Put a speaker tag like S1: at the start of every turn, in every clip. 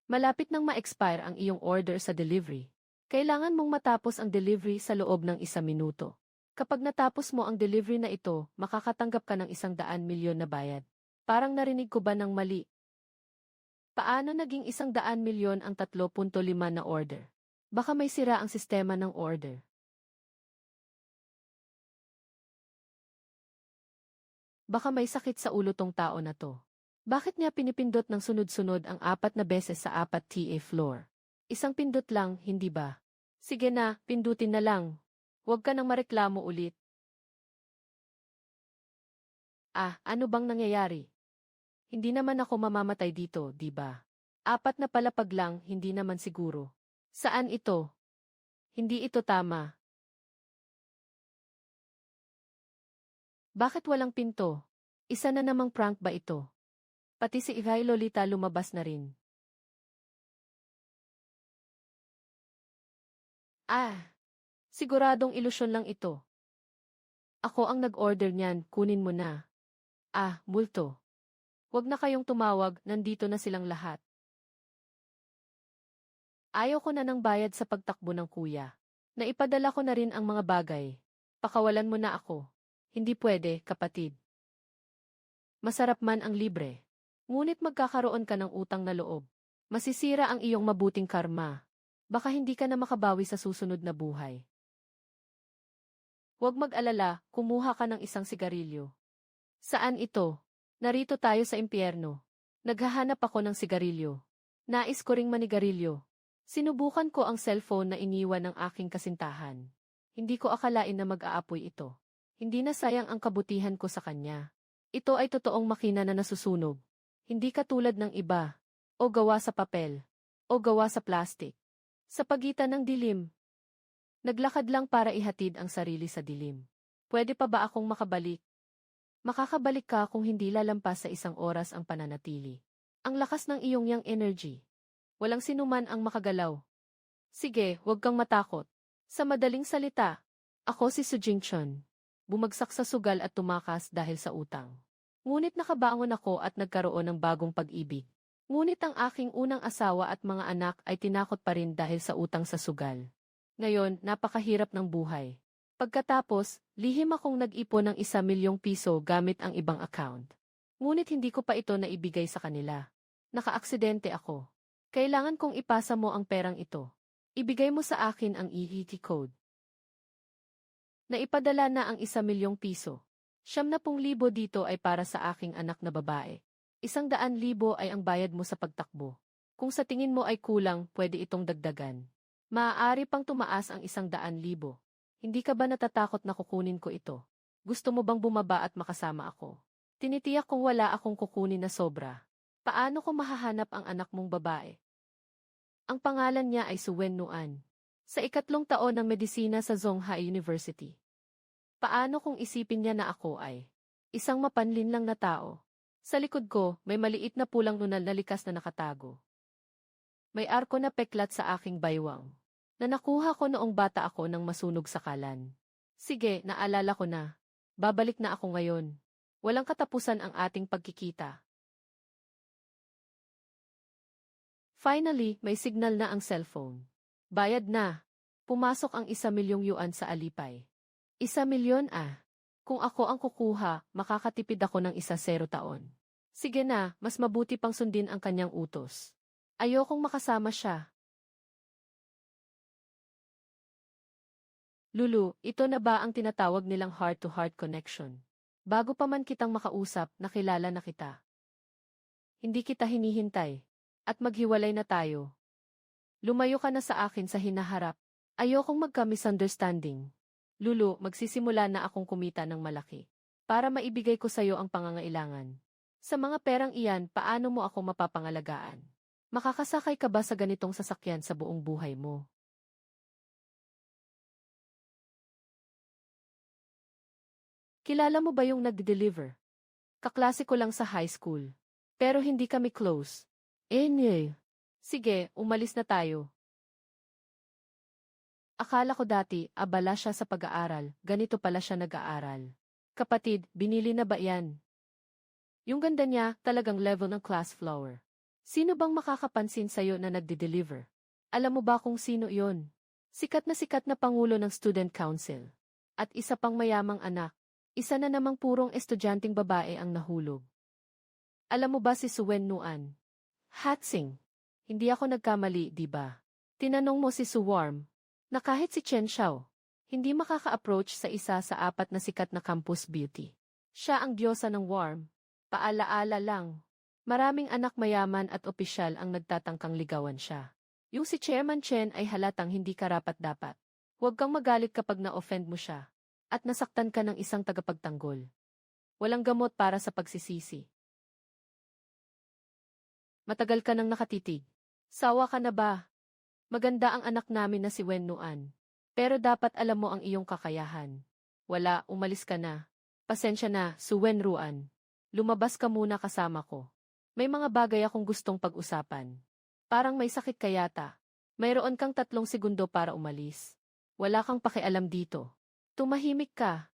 S1: Malapit nang ma-expire ang iyong order sa delivery. Kailangan mong matapos ang delivery sa loob ng 1 minuto. Kapag natapos mo ang delivery na ito, makakatanggap ka ng 100 milyon na bayad. Parang narinig ko ba ng mali? Paano naging 100 milyon ang 3.5 na order? Baka may sira ang sistema ng order. Baka may sakit sa ulo tong tao na to. Bakit niya pinipindot ng sunod-sunod ang 4 na beses sa 4 TA floor? Isang pindot lang, hindi ba? Sige na, pindutin na lang. Huwag ka nang mareklamo ulit. Ano bang nangyayari? Hindi naman ako mamamatay dito, di ba? 4 na palapag lang, hindi naman siguro. Saan ito? Hindi ito tama. Bakit walang pinto? Isa na namang prank ba ito? Pati si Ihay Lolita lumabas na rin. Siguradong ilusyon lang ito. Ako ang nag-order niyan, kunin mo na. Multo. Huwag na kayong tumawag, nandito na silang lahat. Ayaw ko na ng bayad sa pagtakbo ng kuya. Naipadala ko na rin ang mga bagay. Pakawalan mo na ako. Hindi pwede, kapatid. Masarap man ang libre. Ngunit magkakaroon ka ng utang na loob. Masisira ang iyong mabuting karma. Baka hindi ka na makabawi sa susunod na buhay. Huwag mag-alala, kumuha ka ng isang sigarilyo. Saan ito? Narito tayo sa impyerno. Naghahanap ako ng sigarilyo. Nais ko ring manigarilyo. Sinubukan ko ang cellphone na iniwan ng aking kasintahan. Hindi ko akalain na mag-aapoy ito. Hindi na sayang ang kabutihan ko sa kanya. Ito ay totoong makina na nasusunog. Hindi katulad ng iba. O gawa sa papel. O gawa sa plastik. Sa pagitan ng dilim. Naglakad lang para ihatid ang sarili sa dilim. Pwede pa ba akong makabalik? Makakabalik ka kung hindi lalampas sa 1 oras ang pananatili. Ang lakas ng iyong yang energy. Walang sinuman ang makagalaw. Sige, huwag kang matakot. Sa madaling salita, ako si Su Jingchun. Bumagsak sa sugal at tumakas dahil sa utang. Ngunit nakabangon ako at nagkaroon ng bagong pag-ibig. Ngunit ang aking unang asawa at mga anak ay tinakot pa rin dahil sa utang sa sugal. Ngayon, napakahirap ng buhay. Pagkatapos, lihim akong nag-ipon ng 1 milyong piso gamit ang ibang account. Ngunit hindi ko pa ito naibigay sa kanila. Nakaaksidente ako. Kailangan kong ipasa mo ang perang ito. Ibigay mo sa akin ang EET code. Naipadala na ang 1 milyong piso. 70,000 dito ay para sa aking anak na babae. 100,000 ay ang bayad mo sa pagtakbo. Kung sa tingin mo ay kulang, pwede itong dagdagan. Maaari pang tumaas ang 100,000. Hindi ka ba natatakot na kukunin ko ito? Gusto mo bang bumaba at makasama ako? Tinitiyak kong wala akong kukunin na sobra. Paano ko mahahanap ang anak mong babae? Ang pangalan niya ay Suen Nuan. Sa 3 taon ng medisina sa Zhonghai University. Paano kung isipin niya na ako ay isang mapanlin lang na tao? Sa likod ko, may maliit na pulang nunal na likas na nakatago. May arko na peklat sa aking baywang. Na nakuha ko noong bata ako nang masunog sa kalan. Sige, naalala ko na. Babalik na ako ngayon. Walang katapusan ang ating pagkikita. Finally, may signal na ang cellphone. Bayad na. Pumasok ang 1 milyong yuan sa alipay. 1 milyon. Kung ako ang kukuha, makakatipid ako ng 10 taon. Sige na, mas mabuti pang sundin ang kanyang utos. Ayokong makasama siya. Lulu, ito na ba ang tinatawag nilang heart-to-heart connection? Bago pa man kitang makausap, nakilala na kita. Hindi kita hinihintay. At maghiwalay na tayo. Lumayo ka na sa akin sa hinaharap. Ayokong magka-misunderstanding. Lulu, magsisimula na akong kumita ng malaki. Para maibigay ko sa'yo ang pangangailangan. Sa mga perang iyan, paano mo ako mapapangalagaan? Makakasakay ka ba sa ganitong sasakyan sa buong buhay mo? Kilala mo ba yung nag-deliver? Kaklase ko lang sa high school. Pero hindi kami close. Sige, umalis na tayo. Akala ko dati, abala siya sa pag-aaral, ganito pala siya nag-aaral. Kapatid, binili na ba yan? Yung ganda niya, talagang level ng class flower. Sino bang makakapansin sa'yo na nagde-deliver? Alam mo ba kung sino iyon? Sikat na pangulo ng Student Council. At isa pang mayamang anak. Isa na namang purong estudyanteng babae ang nahulog. Alam mo ba si Suen Nuan? Hatsing. Hindi ako nagkamali, di ba? Tinanong mo si Suwarm na kahit si Chen Xiao, hindi makaka-approach sa isa sa apat na sikat na campus beauty. Siya ang diyosa ng warm. Paalaala lang. Maraming anak mayaman at opisyal ang nagtatangkang ligawan siya. Yung si Chairman Chen ay halatang hindi karapat-dapat. Huwag kang magalit kapag na-offend mo siya. At nasaktan ka ng isang tagapagtanggol. Walang gamot para sa pagsisisi. Matagal ka nang nakatitig. Sawa ka na ba? Maganda ang anak namin na si Wen Nuan. Pero dapat alam mo ang iyong kakayahan. Wala, umalis ka na. Pasensya na, Su Wen Ruan. Lumabas ka muna kasama ko. May mga bagay akong gustong pag-usapan. Parang may sakit ka yata. Mayroon kang 3 segundo para umalis. Wala kang pakialam dito. Tumahimik ka.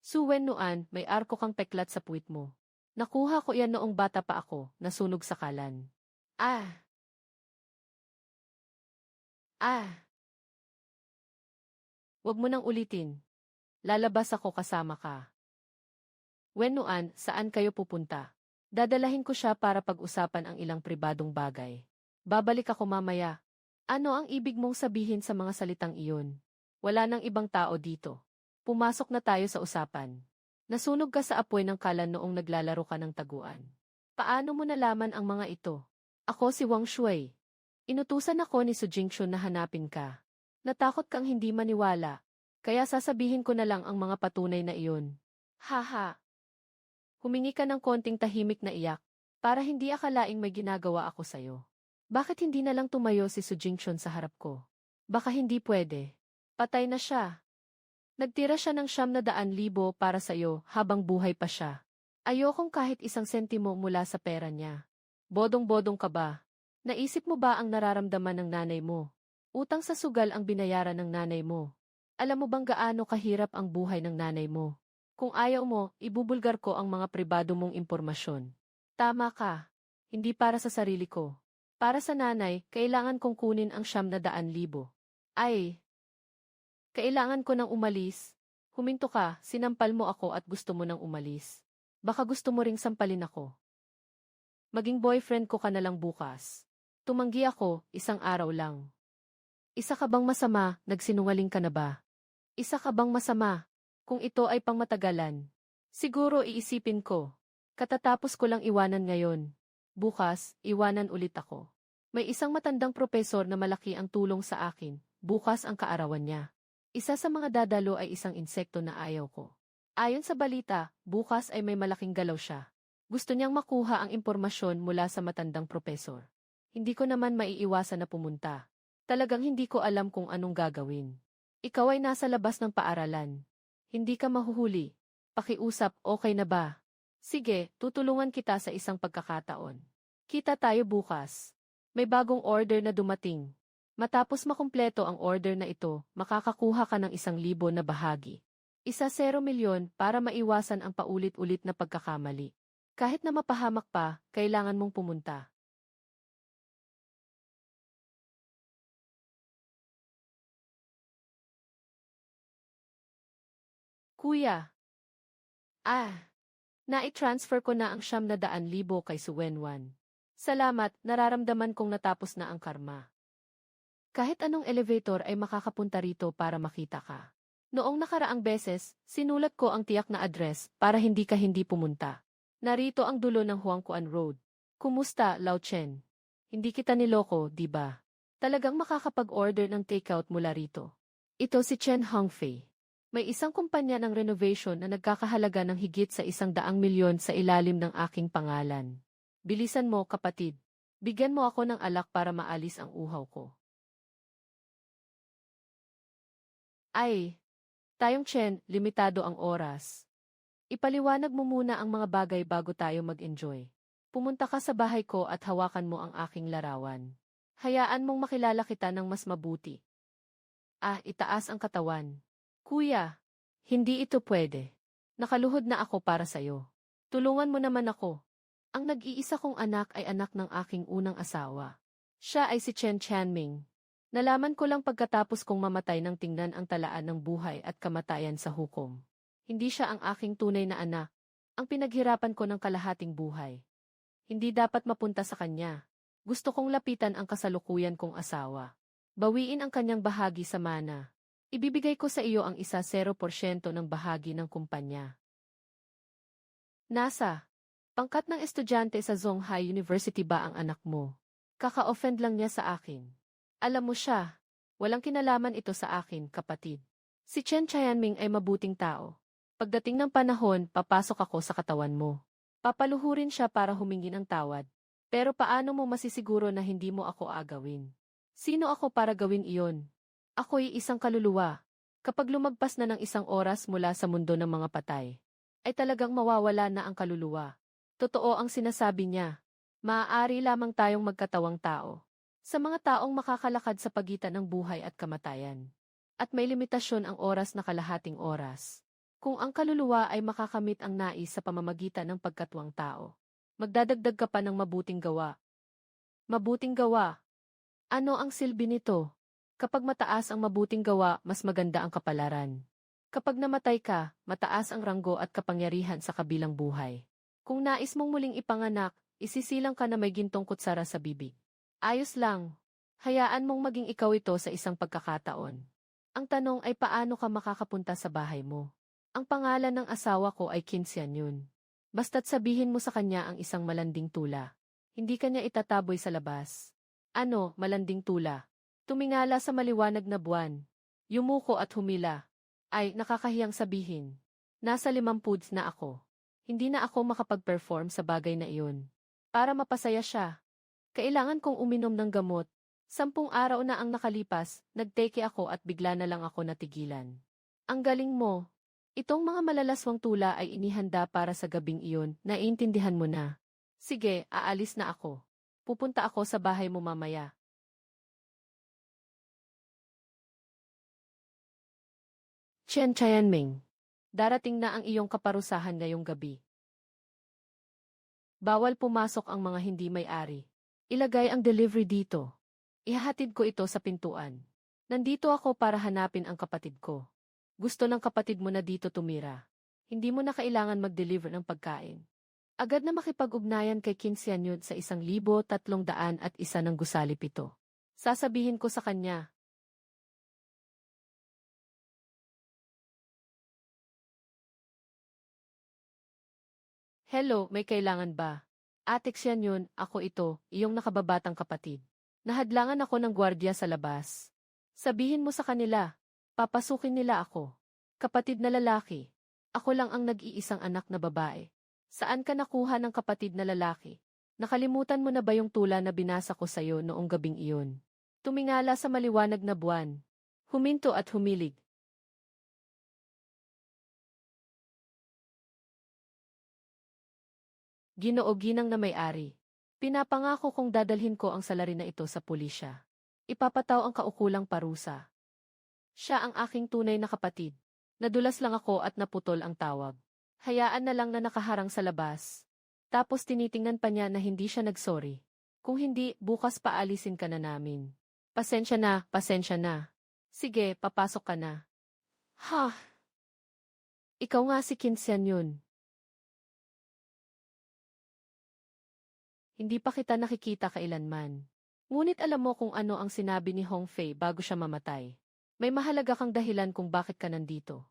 S1: Su Wen Nuan, may arko kang peklat sa puwit mo. Nakuha ko yan noong bata pa ako, nasunog sa kalan. Huwag mo nang ulitin. Lalabas ako kasama ka. Wen Nuan, saan kayo pupunta? Dadalahin ko siya para pag-usapan ang ilang pribadong bagay. Babalik ako mamaya. Ano ang ibig mong sabihin sa mga salitang iyon? Wala nang ibang tao dito. Pumasok na tayo sa usapan. Nasunog ka sa apoy ng kalan noong naglalaro ka ng taguan. Paano mo nalaman ang mga ito? Ako si Wang Shui. Inutusan ako ni Su Jingshun na hanapin ka. Natakot kang hindi maniwala. Kaya sasabihin ko na lang ang mga patunay na iyon. Haha. Humingi ka ng konting tahimik na iyak, para hindi akalaing may ginagawa ako sa'yo. Bakit hindi na lang tumayo si Su Jingshun sa harap ko? Baka hindi pwede. Patay na siya. Nagtira siya ng 900,000 para sa'yo habang buhay pa siya. Ayokong kahit 1 sentimo mula sa pera niya. Bodong-bodong ka ba? Naisip mo ba ang nararamdaman ng nanay mo? Utang sa sugal ang binayaran ng nanay mo. Alam mo bang gaano kahirap ang buhay ng nanay mo? Kung ayaw mo, ibubulgar ko ang mga pribado mong impormasyon. Tama ka. Hindi para sa sarili ko. Para sa nanay, kailangan kong kunin ang 900,000. Kailangan ko nang umalis. Huminto ka, sinampal mo ako at gusto mo nang umalis. Baka gusto mo ring sampalin ako. Maging boyfriend ko ka na lang bukas. Tumanggi ako, 1 araw lang. Isa ka bang masama, nagsinungaling ka na ba? Isa ka bang masama? Kung ito ay pangmatagalan. Siguro iisipin ko. Katatapos ko lang iwanan ngayon. Bukas, iwanan ulit ako. May isang matandang propesor na malaki ang tulong sa akin. Bukas ang kaarawan niya. Isa sa mga dadalo ay isang insekto na ayaw ko. Ayon sa balita, bukas ay may malaking galaw siya. Gusto niyang makuha ang impormasyon mula sa matandang propesor. Hindi ko naman maiiwasan na pumunta. Talagang hindi ko alam kung anong gagawin. Ikaw ay nasa labas ng paaralan. Hindi ka mahuhuli. Pakiusap, okay na ba? Sige, tutulungan kita sa isang pagkakataon. Kita tayo bukas. May bagong order na dumating. Matapos makumpleto ang order na ito, makakakuha ka ng 1,000 na bahagi. 1 milyon para maiwasan ang paulit-ulit na pagkakamali. Kahit na mapahamak pa, kailangan mong pumunta. Kuya. Nai-transfer ko na ang 900,000 kay Suwenwan. Salamat, nararamdaman kong natapos na ang karma. Kahit anong elevator ay makakapunta rito para makita ka. Noong nakaraang beses, sinulat ko ang tiyak na address para hindi ka hindi pumunta. Narito ang dulo ng Huangquan Road. Kumusta, Lao Chen? Hindi kita niloko, di ba? Talagang makakapag-order ng takeout mula rito. Ito si Chen Hongfei. May isang kumpanya ng renovation na nagkakahalaga ng higit sa 100 milyon sa ilalim ng aking pangalan. Bilisan mo, kapatid. Bigyan mo ako ng alak para maalis ang uhaw ko. Tayong Chen, limitado ang oras. Ipaliwanag mo muna ang mga bagay bago tayo mag-enjoy. Pumunta ka sa bahay ko at hawakan mo ang aking larawan. Hayaan mong makilala kita ng mas mabuti. Itaas ang katawan. Kuya, hindi ito pwede. Nakaluhod na ako para sa'yo. Tulungan mo naman ako. Ang nag-iisa kong anak ay anak ng aking unang asawa. Siya ay si Chen Tianming. Nalaman ko lang pagkatapos kong mamatay nang tingnan ang talaan ng buhay at kamatayan sa hukom. Hindi siya ang aking tunay na anak. Ang pinaghirapan ko ng kalahating buhay. Hindi dapat mapunta sa kanya. Gusto kong lapitan ang kasalukuyan kong asawa. Bawiin ang kanyang bahagi sa mana. Ibibigay ko sa iyo ang 0% ng bahagi ng kumpanya. Nasa pangkat ng estudyante sa Zhonghai University ba ang anak mo? Kaka-offend lang niya sa akin. Alam mo siya, walang kinalaman ito sa akin, kapatid. Si Chen Tianming ay mabuting tao. Pagdating ng panahon, papasok ako sa katawan mo. Papaluhurin siya para humingi ng tawad. Pero paano mo masisiguro na hindi mo ako agawin? Sino ako para gawin iyon? Ako'y isang kaluluwa. Kapag lumagpas na ng 1 oras mula sa mundo ng mga patay, ay talagang mawawala na ang kaluluwa. Totoo ang sinasabi niya. Maaari lamang tayong magkatawang tao. Sa mga taong makakalakad sa pagitan ng buhay at kamatayan. At may limitasyon ang oras na kalahating oras. Kung ang kaluluwa ay makakamit ang nais sa pamamagitan ng pagkatwang tao, magdadagdag ka pa ng mabuting gawa. Mabuting gawa. Ano ang silbi nito? Kapag mataas ang mabuting gawa, mas maganda ang kapalaran. Kapag namatay ka, mataas ang ranggo at kapangyarihan sa kabilang buhay. Kung nais mong muling ipanganak, isisilang ka na may gintong kutsara sa bibig. Ayos lang. Hayaan mong maging ikaw ito sa isang pagkakataon. Ang tanong ay paano ka makakapunta sa bahay mo? Ang pangalan ng asawa ko ay Qin Xianyun. Basta't sabihin mo sa kanya ang isang malanding tula. Hindi kanya itataboy sa labas. Ano, malanding tula? Tumingala sa maliwanag na buwan. Yumuko at humila. Ay, nakakahiyang sabihin. Nasa 50 na ako. Hindi na ako makapag-perform sa bagay na iyon. Para mapasaya siya. Kailangan kong uminom ng gamot. 10 araw na ang nakalipas, nagteke ako at bigla na lang ako natigilan. Ang galing mo. Itong mga malalaswang tula ay inihanda para sa gabing iyon, naiintindihan mo na. Sige, aalis na ako. Pupunta ako sa bahay mo mamaya. Chen Tianming. Darating na ang iyong kaparusahan ngayong gabi. Bawal pumasok ang mga hindi may-ari. Ilagay ang delivery dito. Ihahatid ko ito sa pintuan. Nandito ako para hanapin ang kapatid ko. Gusto ng kapatid mo na dito tumira. Hindi mo na kailangan mag-deliver ng pagkain. Agad na makipag-ugnayan kay Qin Xianyun sa 1,301 ng gusali 7. Sasabihin ko sa kanya. Hello, may kailangan ba? Ate Xianyun, ako ito, iyong nakababatang kapatid. Nahadlangan ako ng gwardiya sa labas. Sabihin mo sa kanila. Papasukin nila ako. Kapatid na lalaki. Ako lang ang nag-iisang anak na babae. Saan ka nakuha ng kapatid na lalaki? Nakalimutan mo na ba yung tula na binasa ko sa'yo noong gabing iyon? Tumingala sa maliwanag na buwan. Huminto at humilig. Ginoo ginang na may-ari. Pinapangako kong dadalhin ko ang salarin na ito sa pulisya. Ipapataw ang kaukulang parusa. Siya ang aking tunay na kapatid. Nadulas lang ako at naputol ang tawag. Hayaan na lang na nakaharang sa labas. Tapos tinitingnan pa niya na hindi siya nagsorry. Kung hindi, bukas paalisin ka na namin. Pasensya na, pasensya na. Sige, papasok ka na. Ha? Ikaw nga si Qin Xianyun. Hindi pa kita nakikita kailanman. Ngunit alam mo kung ano ang sinabi ni Hong Fei bago siya mamatay. May mahalaga kang dahilan kung bakit ka nandito.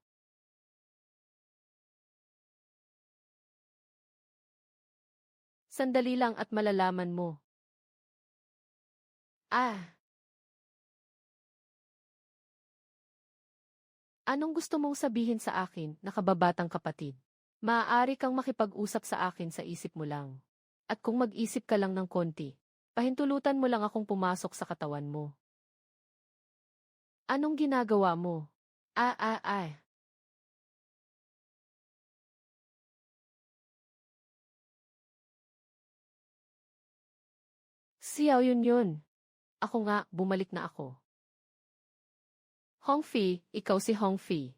S1: Sandali lang at malalaman mo. Anong gusto mong sabihin sa akin, nakababatang kapatid? Maaari kang makipag-usap sa akin sa isip mo lang. At kung mag-isip ka lang ng konti, pahintulutan mo lang akong pumasok sa katawan mo. Anong ginagawa mo? Ah. Xiao yun. Ako nga, bumalik na ako. Hongfi, ikaw si Hongfi.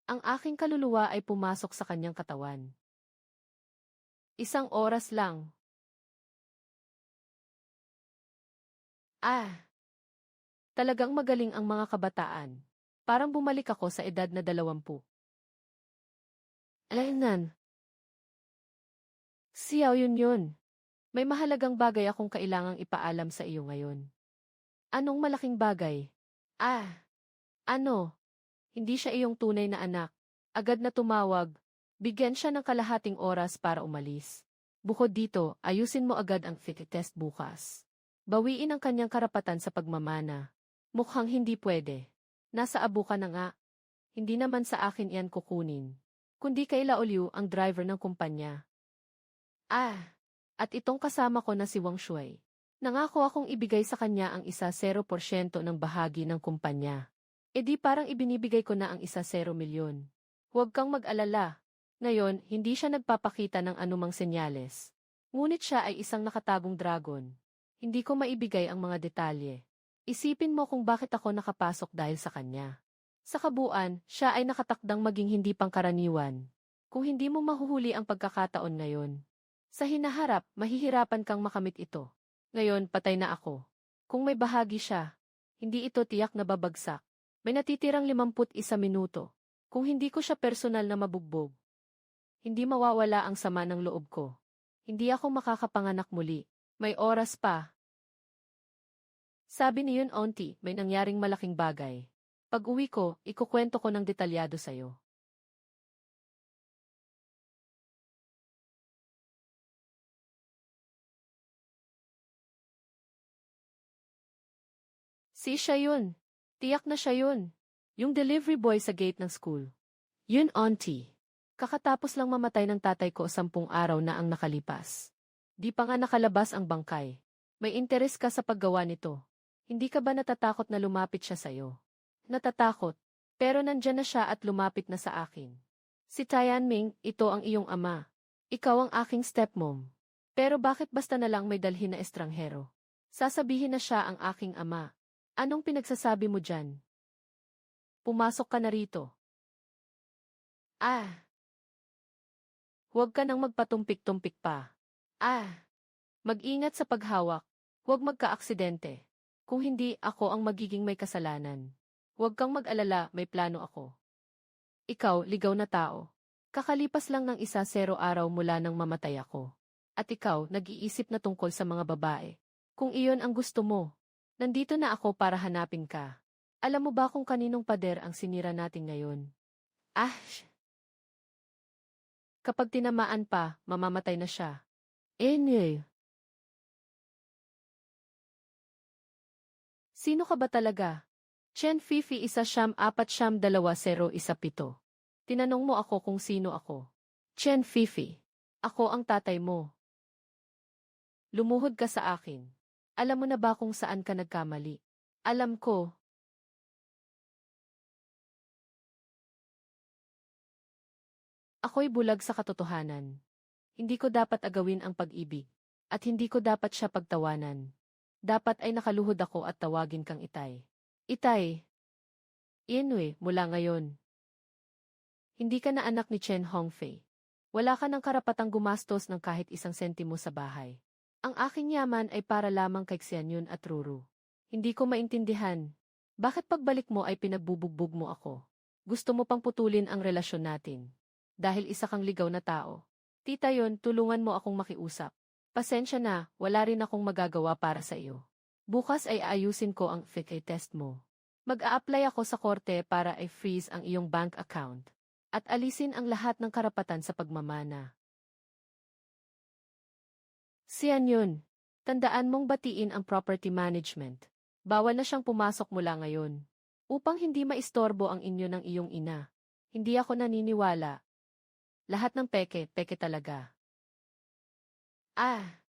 S1: Ang aking kaluluwa ay pumasok sa kanyang katawan. 1 oras lang. Ah, talagang magaling ang mga kabataan. Parang bumalik ako sa edad na 20. Ayun. Siyaw yun. May mahalagang bagay akong kailangang ipaalam sa iyo ngayon. Anong malaking bagay? Ah, ano? Hindi siya iyong tunay na anak. Agad na tumawag. Bigyan siya ng kalahating oras para umalis. Bukod dito, ayusin mo agad ang fit test bukas. Bawiin ang kanyang karapatan sa pagmamana. Mukhang hindi pwede. Nasa abo ka na nga. Hindi naman sa akin iyan kukunin. Kundi kay Laolyu ang driver ng kumpanya. Ah, at itong kasama ko na si Wang Shui. Nangako akong ibigay sa kanya ang 0% ng bahagi ng kumpanya. E di parang ibinibigay ko na ang 1 milyon. Huwag kang mag-alala. Ngayon, hindi siya nagpapakita ng anumang senyales. Ngunit siya ay isang nakatagong dragon. Hindi ko maibigay ang mga detalye. Isipin mo kung bakit ako nakapasok dahil sa kanya. Sa kabuuan, siya ay nakatakdang maging hindi pangkaraniwan. Kung hindi mo mahuhuli ang pagkakataon ngayon, sa hinaharap, mahihirapan kang makamit ito. Ngayon, patay na ako. Kung may bahagi siya, hindi ito tiyak na babagsak. May natitirang 51 minuto. Kung hindi ko siya personal na mabugbog, hindi mawawala ang sama ng loob ko. Hindi ako makakapanganak muli. May oras pa. Sabi ni Yun Auntie, may nangyaring malaking bagay. Pag uwi ko, ikukwento ko ng detalyado sa'yo. Siya yun. Tiyak na siya yun. Yung delivery boy sa gate ng school. Yun, Auntie. Kakatapos lang mamatay ng tatay ko 10 araw na ang nakalipas. Di pa nga nakalabas ang bangkay. May interes ka sa paggawa nito. Hindi ka ba natatakot na lumapit siya sa'yo? Natatakot. Pero nandyan na siya at lumapit na sa akin. Si Tianming, ito ang iyong ama. Ikaw ang aking stepmom. Pero bakit basta na lang may dalhin na estranghero? Sasabihin na siya ang aking ama. Anong pinagsasabi mo dyan? Pumasok ka na rito. Ah! Huwag ka nang magpatumpik-tumpik pa. Ah! Mag-ingat sa paghawak. Huwag magka-aksidente. Kung hindi, ako ang magiging may kasalanan. Huwag kang mag-alala, may plano ako. Ikaw, ligaw na tao. Kakalipas lang ng 0 araw mula nang mamatay ako. At ikaw, nag-iisip na tungkol sa mga babae. Kung iyon ang gusto mo, nandito na ako para hanapin ka. Alam mo ba kung kaninong pader ang sinira natin ngayon? Ah! Kapag tinamaan pa, mamamatay na siya. Anyway. Sino ka ba talaga? Chen Fifi 1-4-2-0-1-7. Tinanong mo ako kung sino ako. Chen Fifi. Ako ang tatay mo. Lumuhod ka sa akin. Alam mo na ba kung saan ka nagkamali? Alam ko. Ako'y bulag sa katotohanan. Hindi ko dapat agawin ang pag-ibig. At hindi ko dapat siya pagtawanan. Dapat ay nakaluhod ako at tawagin kang Itay. Itay. Inwe, mula ngayon. Hindi ka na anak ni Chen Hongfei. Wala ka ng karapatang gumastos ng kahit 1 sentimo sa bahay. Ang aking yaman ay para lamang kay Xianyun at Ruru. Hindi ko maintindihan. Bakit pagbalik mo ay pinagbubugbog mo ako? Gusto mo pang putulin ang relasyon natin. Dahil isa kang ligaw na tao. Tita yon, tulungan mo akong makiusap. Pasensya na, wala rin akong magagawa para sa iyo. Bukas ay aayusin ko ang FICA test mo. Mag-a-apply ako sa korte para i-freeze ang iyong bank account. At alisin ang lahat ng karapatan sa pagmamana. Siyan yun. Tandaan mong batiin ang property management. Bawal na siyang pumasok mula ngayon. Upang hindi maistorbo ang inyo ng iyong ina. Hindi ako naniniwala. Lahat ng peke, peke talaga. Ah!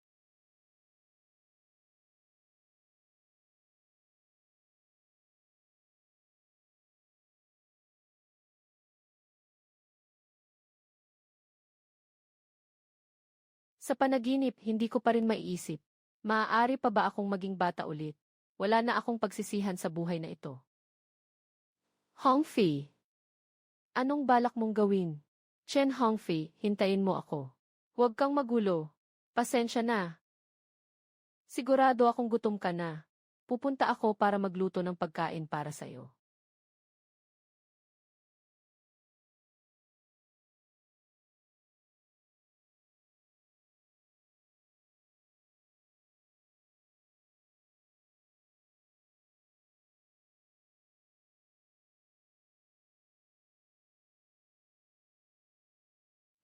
S1: Sa panaginip, hindi ko pa rin maiisip. Maaari pa ba akong maging bata ulit? Wala na akong pagsisihan sa buhay na ito. Hongfei. Anong balak mong gawin? Chen Hongfei, hintayin mo ako. Huwag kang magulo. Pasensya na. Sigurado akong gutom ka na. Pupunta ako para magluto ng pagkain para sa'yo.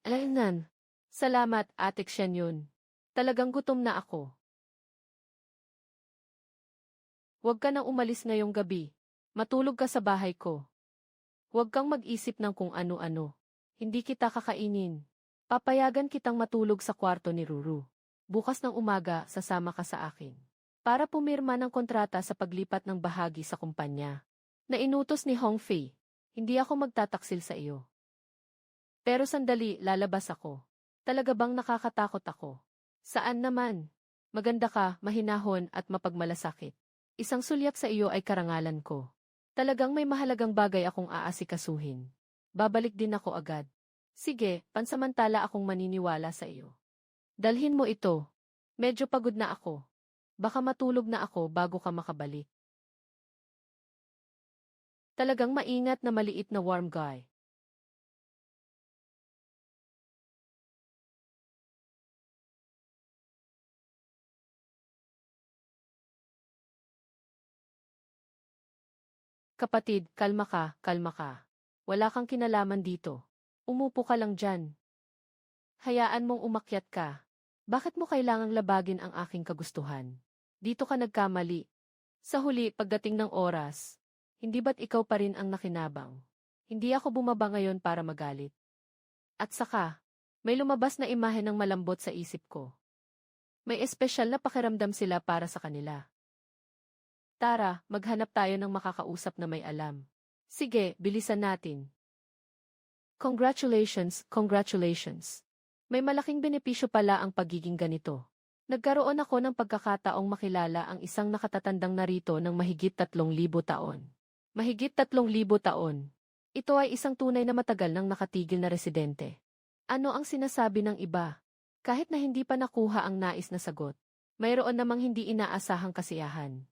S1: Ayun. Salamat, Ate Xian yun. Talagang gutom na ako. Huwag ka nang umalis ngayong gabi. Matulog ka sa bahay ko. Huwag kang mag-isip ng kung ano-ano. Hindi kita kakainin. Papayagan kitang matulog sa kwarto ni Ruru. Bukas ng umaga, sasama ka sa akin. Para pumirma ng kontrata sa paglipat ng bahagi sa kumpanya. Na inutos ni Hong Fei. Hindi ako magtataksil sa iyo. Pero sandali, lalabas ako. Talaga bang nakakatakot ako? Saan naman? Maganda ka, mahinahon at mapagmalasakit. Isang sulyap sa iyo ay karangalan ko. Talagang may mahalagang bagay akong aasikasuhin. Babalik din ako agad. Sige, pansamantala akong maniniwala sa iyo. Dalhin mo ito. Medyo pagod na ako. Baka matulog na ako bago ka makabalik. Talagang maingat na maliit na warm guy. Kapatid, kalma ka, kalma ka. Wala kang kinalaman dito. Umupo ka lang dyan. Hayaan mong umakyat ka. Bakit mo kailangang labagin ang aking kagustuhan? Dito ka nagkamali. Sa huli, pagdating ng oras, hindi ba't ikaw pa rin ang nakinabang? Hindi ako bumaba ngayon para magalit. At saka, may lumabas na imahe ng malambot sa isip ko. May espesyal na pakiramdam sila para sa kanila. Tara, maghanap tayo ng makakausap na may alam. Sige, bilisan natin. Congratulations, congratulations. May malaking benepisyo pala ang pagiging ganito. Nagkaroon ako ng pagkakataong makilala ang isang nakatatandang narito ng mahigit 3,000 taon. Mahigit 3,000 taon. Ito ay isang tunay na matagal nang nakatigil na residente. Ano ang sinasabi ng iba? Kahit na hindi pa nakuha ang nais na sagot, mayroon namang hindi inaasahang kasiyahan.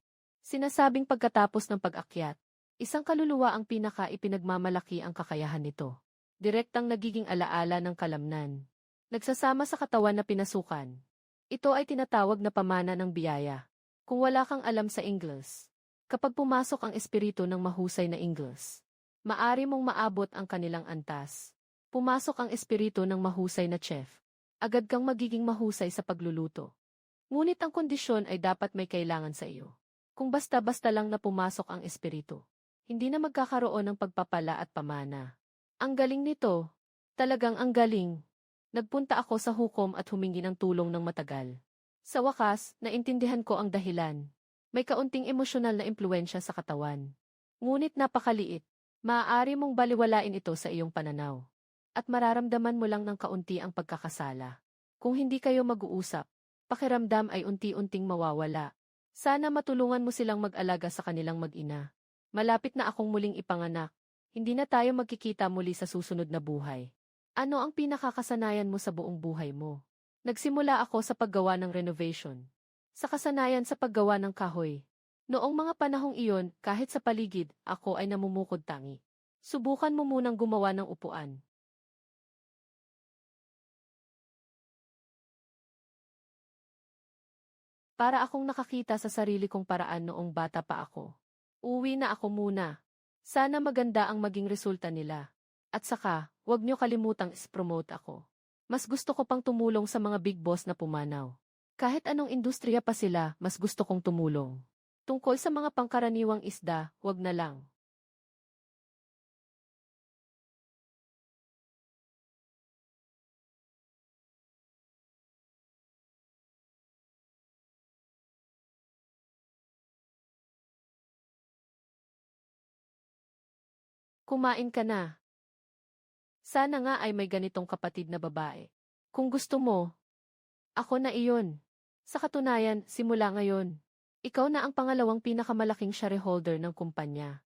S1: Sinasabing pagkatapos ng pag-akyat, isang kaluluwa ang pinaka-ipinagmamalaki ang kakayahan nito. Direktang nagiging alaala ng kalamnan. Nagsasama sa katawan na pinasukan. Ito ay tinatawag na pamana ng biyaya. Kung wala kang alam sa Ingles, kapag pumasok ang espiritu ng mahusay na Ingles, maari mong maabot ang kanilang antas. Pumasok ang espiritu ng mahusay na chef, agad kang magiging mahusay sa pagluluto. Ngunit ang kondisyon ay dapat may kailangan sa iyo. Kung basta-basta lang na pumasok ang espiritu, hindi na magkakaroon ng pagpapala at pamana. Ang galing nito. Talagang ang galing. Nagpunta ako sa hukom at humingi ng tulong ng matagal. Sa wakas, naintindihan ko ang dahilan. May kaunting emosyonal na impluensya sa katawan. Ngunit napakaliit. Maaari mong baliwalain ito sa iyong pananaw. At mararamdaman mo lang ng kaunti ang pagkakasala. Kung hindi kayo mag-uusap, pakiramdam ay unti-unting mawawala. Sana matulungan mo silang mag-alaga sa kanilang mag-ina. Malapit na akong muling ipanganak. Hindi na tayo magkikita muli sa susunod na buhay. Ano ang pinakakasanayan mo sa buong buhay mo? Nagsimula ako sa paggawa ng renovation. Sa kasanayan sa paggawa ng kahoy. Noong mga panahong iyon, kahit sa paligid, ako ay namumukod tangi. Subukan mo munang gumawa ng upuan. Para akong nakakita sa sarili kong paraan noong bata pa ako. Uwi na ako muna. Sana maganda ang maging resulta nila. At saka, huwag niyo kalimutang is-promote ako. Mas gusto ko pang tumulong sa mga big boss na pumanaw. Kahit anong industriya pa sila, mas gusto kong tumulong. Tungkol sa mga pangkaraniwang isda, huwag na lang. Kumain ka na. Sana nga ay may ganitong kapatid na babae. Kung gusto mo, ako na iyon. Sa katunayan, simula ngayon, ikaw na ang pangalawang pinakamalaking shareholder ng kumpanya.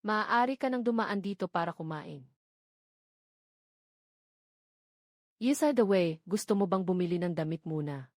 S1: Maaari ka nang dumaan dito para kumain. Yes, by the way, gusto mo bang bumili ng damit muna?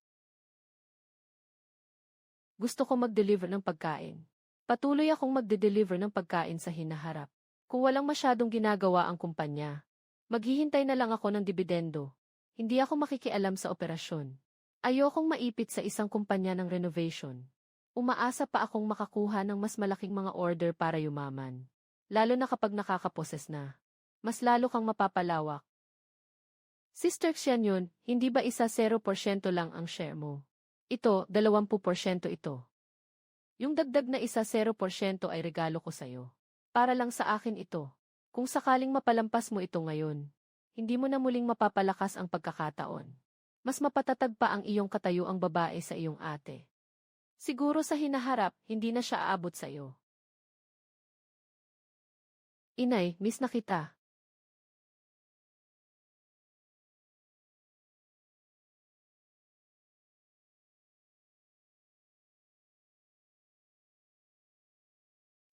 S1: Gusto ko mag-deliver ng pagkain. Patuloy akong magde-deliver ng pagkain sa hinaharap. Kung walang masyadong ginagawa ang kumpanya, maghihintay na lang ako ng dibidendo. Hindi ako makikialam sa operasyon. Ayokong maipit sa isang kumpanya ng renovation. Umaasa pa akong makakuha ng mas malaking mga order para yumaman. Lalo na kapag nakakaposes na. Mas lalo kang mapapalawak. Sister Xian yun, hindi ba isa 0% lang ang share mo? Ito, 20% ito. Yung dagdag na isa 0% ay regalo ko sa'yo. Para lang sa akin ito. Kung sakaling mapalampas mo ito ngayon, hindi mo na muling mapapalakas ang pagkakataon. Mas mapatatag pa ang iyong katayuang babae sa iyong ate. Siguro sa hinaharap, hindi na siya aabot sa'yo. Inay, miss na kita.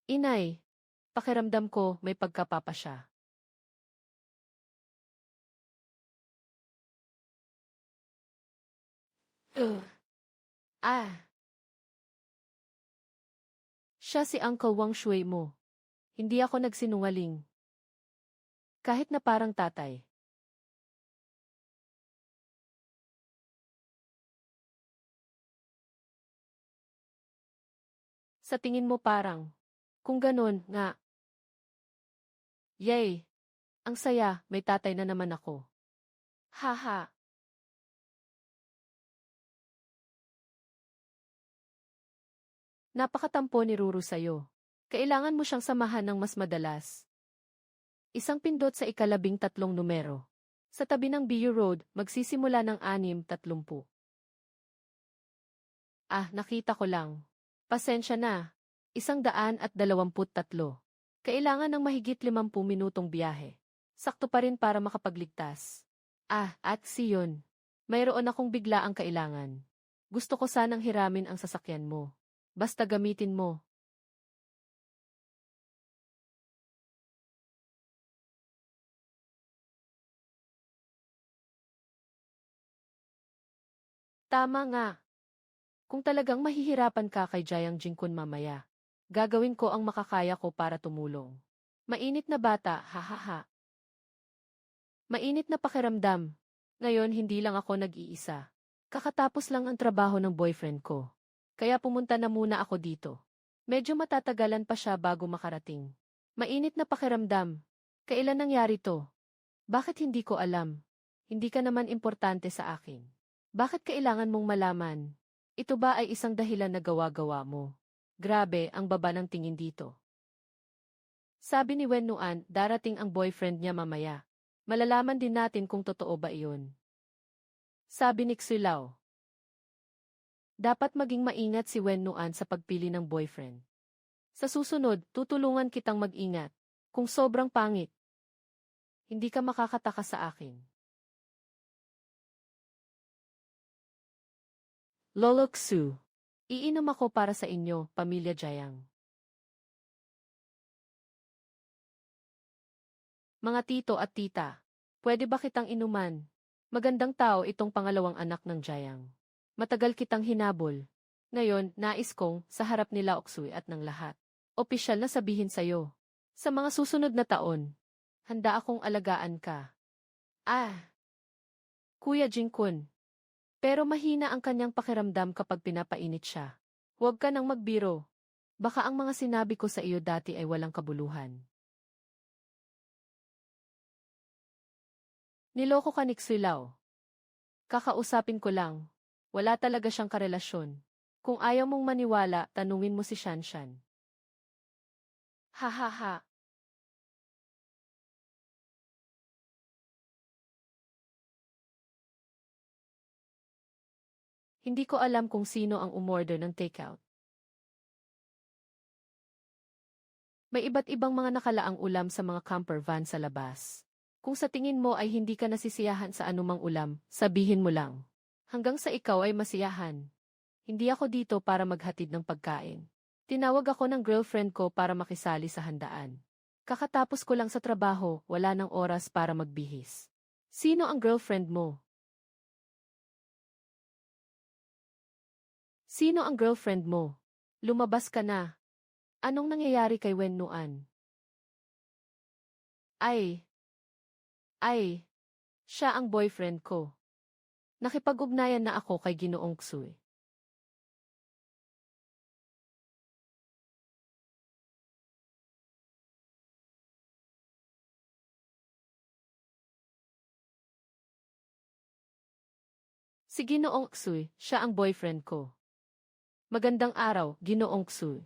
S1: Inay, pakiramdam ko may pagkapapa siya. Ugh. Ah, siya si Uncle Wang Shui mo. Hindi ako nagsinungaling. Kahit na parang tatay. Sa tingin mo parang, kung ganun nga. Yay! Ang saya, may tatay na naman ako. Haha. Napakatampo ni Ruru sa'yo. Kailangan mo siyang samahan ng mas madalas. Isang pindot sa 13 numero. Sa tabi ng BU Road, magsisimula ng 6:30. Ah, nakita ko lang. Pasensya na. 123. Kailangan ng mahigit 50 minutong biyahe. Sakto pa rin para makapagligtas. Ah, at siyon. Mayroon akong bigla ang kailangan. Gusto ko sanang hiramin ang sasakyan mo. Basta gamitin mo. Tama nga. Kung talagang mahihirapan ka kay Jayang Jingkun mamaya, gagawin ko ang makakaya ko para tumulong. Mainit na bata, hahaha. Mainit na pakiramdam. Ngayon hindi lang ako nag-iisa. Kakatapos lang ang trabaho ng boyfriend ko. Kaya pumunta na muna ako dito. Medyo matatagalan pa siya bago makarating. Mainit na pakiramdam. Kailan nangyari to? Bakit hindi ko alam? Hindi ka naman importante sa akin. Bakit kailangan mong malaman? Ito ba ay isang dahilan na gawa-gawa mo? Grabe, ang baba ng tingin dito. Sabi ni Wen Nuan, darating ang boyfriend niya mamaya. Malalaman din natin kung totoo ba iyon. Sabi ni Xilao. Dapat maging maingat si Wen Nuan sa pagpili ng boyfriend. Sa susunod, tutulungan kitang mag-ingat. Kung sobrang pangit, hindi ka makakataka sa akin. Lolo Xu. Iinom ako para sa inyo, Pamilya Jayang. Mga tito at tita, pwede ba kitang inuman? Magandang tao itong pangalawang anak ng Jayang. Matagal kitang hinabol. Ngayon, nais kong, sa harap nila Oksui at ng lahat, opisyal na sabihin sa'yo. Sa mga susunod na taon, handa akong alagaan ka. Ah! Kuya Jingkun. Pero mahina ang kanyang pakiramdam kapag pinapainit siya. Huwag ka nang magbiro. Baka ang mga sinabi ko sa iyo dati ay walang kabuluhan. Niloko ka ni Xilao. Kakausapin ko lang. Wala talaga siyang karelasyon. Kung ayaw mong maniwala, tanungin mo si Shanshan. Ha ha ha. Hindi ko alam kung sino ang umorder ng takeout. May iba't ibang mga nakalaang ulam sa mga camper van sa labas. Kung sa tingin mo ay hindi ka nasisiyahan sa anumang ulam, sabihin mo lang. Hanggang sa ikaw ay masiyahan. Hindi ako dito para maghatid ng pagkain. Tinawag ako ng girlfriend ko para makisali sa handaan. Kakatapos ko lang sa trabaho, wala nang oras para magbihis. Sino ang girlfriend mo? Sino ang girlfriend mo? Lumabas ka na. Anong nangyayari kay Wen Nuan? Ay, ay, siya ang boyfriend ko. Nakipag-ugnayan na ako kay Ginoong Xue. Si Ginoong Xue, siya ang boyfriend ko. Magandang araw, Ginoong Xue.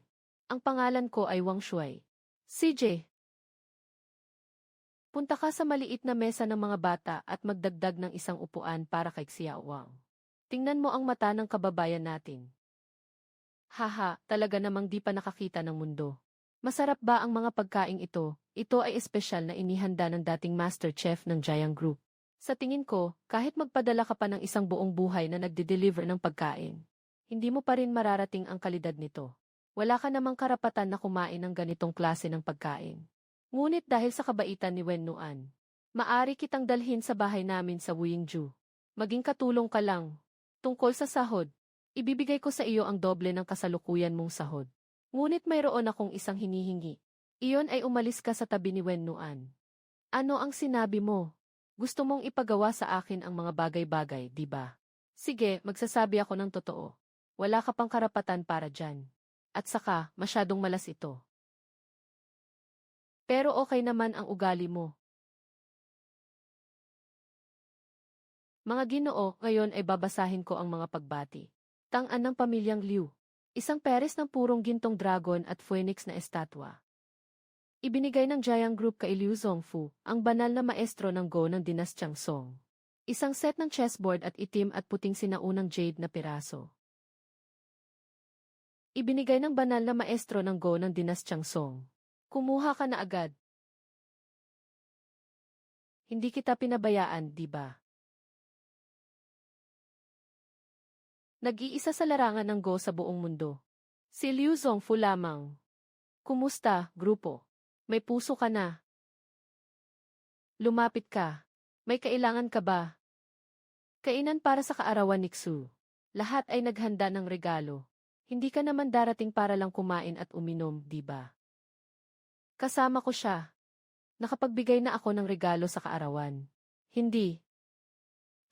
S1: Ang pangalan ko ay Wang Shuai. CJ, punta ka sa maliit na mesa ng mga bata at magdagdag ng isang upuan para kay Xiao Wang. Tingnan mo ang mata ng kababayan natin. Haha, talaga namang di pa nakakita ng mundo. Masarap ba ang mga pagkaing ito? Ito ay espesyal na inihanda ng dating master chef ng Jiang Group. Sa tingin ko, kahit magpadala ka pa ng isang buong buhay na nagde-deliver ng pagkain, hindi mo pa rin mararating ang kalidad nito. Wala ka namang karapatan na kumain ng ganitong klase ng pagkain. Ngunit dahil sa kabaitan ni Wen Nuan, maari kitang dalhin sa bahay namin sa Wuyingju. Maging katulong ka lang. Tungkol sa sahod, ibibigay ko sa iyo ang doble ng kasalukuyan mong sahod. Ngunit mayroon akong isang hinihingi. Iyon ay umalis ka sa tabi ni Wen Nuan. Ano ang sinabi mo? Gusto mong ipagawa sa akin ang mga bagay-bagay, di ba? Sige, magsasabi ako ng totoo. Wala ka pang karapatan para dyan. At saka, masyadong malas ito. Pero okay naman ang ugali mo. Mga Ginoo, ngayon ay babasahin ko ang mga pagbati. Tang-an ng pamilyang Liu. Isang peres ng purong gintong dragon at phoenix na estatwa. Ibinigay ng Jiang Group kay Liu Zongfu, ang banal na maestro ng Go ng dinastyang Song. Isang set ng chessboard at itim at puting sinaunang jade na piraso. Ibinigay ng banal na maestro ng Go ng dinastyang Song. Kumuha ka na agad. Hindi kita pinabayaan, di ba? Nag-iisa sa larangan ng Go sa buong mundo. Si Liu Zongfu lamang. Kumusta, grupo? May puso ka na. Lumapit ka. May kailangan ka ba? Kainan para sa kaarawan ni Xu. Lahat ay naghanda ng regalo. Hindi ka naman darating para lang kumain at uminom, di ba? Kasama ko siya. Nakapagbigay na ako ng regalo sa kaarawan. Hindi.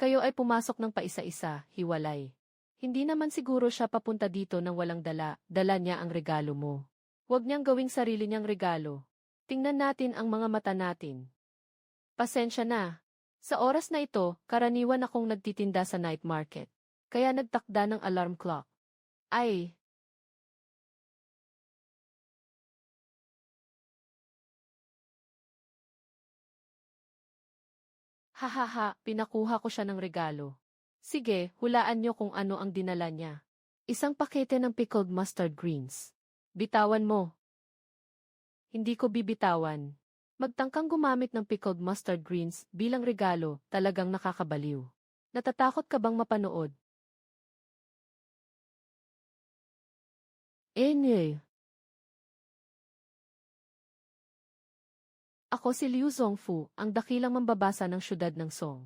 S1: Kayo ay pumasok ng paisa-isa, hiwalay. Hindi naman siguro siya papunta dito nang walang dala niya ang regalo mo. Huwag niyang gawing sarili niyang regalo. Tingnan natin ang mga mata natin. Pasensya na. Sa oras na ito, karaniwan akong nagtitinda sa night market. Kaya nagtakda ng alarm clock. Ay! Hahaha, pinakuha ko siya ng regalo. Sige, hulaan niyo kung ano ang dinala niya. Isang pakete ng pickled mustard greens. Bitawan mo. Hindi ko bibitawan. Magtangkang gumamit ng pickled mustard greens bilang regalo, talagang nakakabaliw. Natatakot ka bang mapanood? Nye. Ako si Liu Zongfu, ang dakilang mambabasa ng syudad ng Song.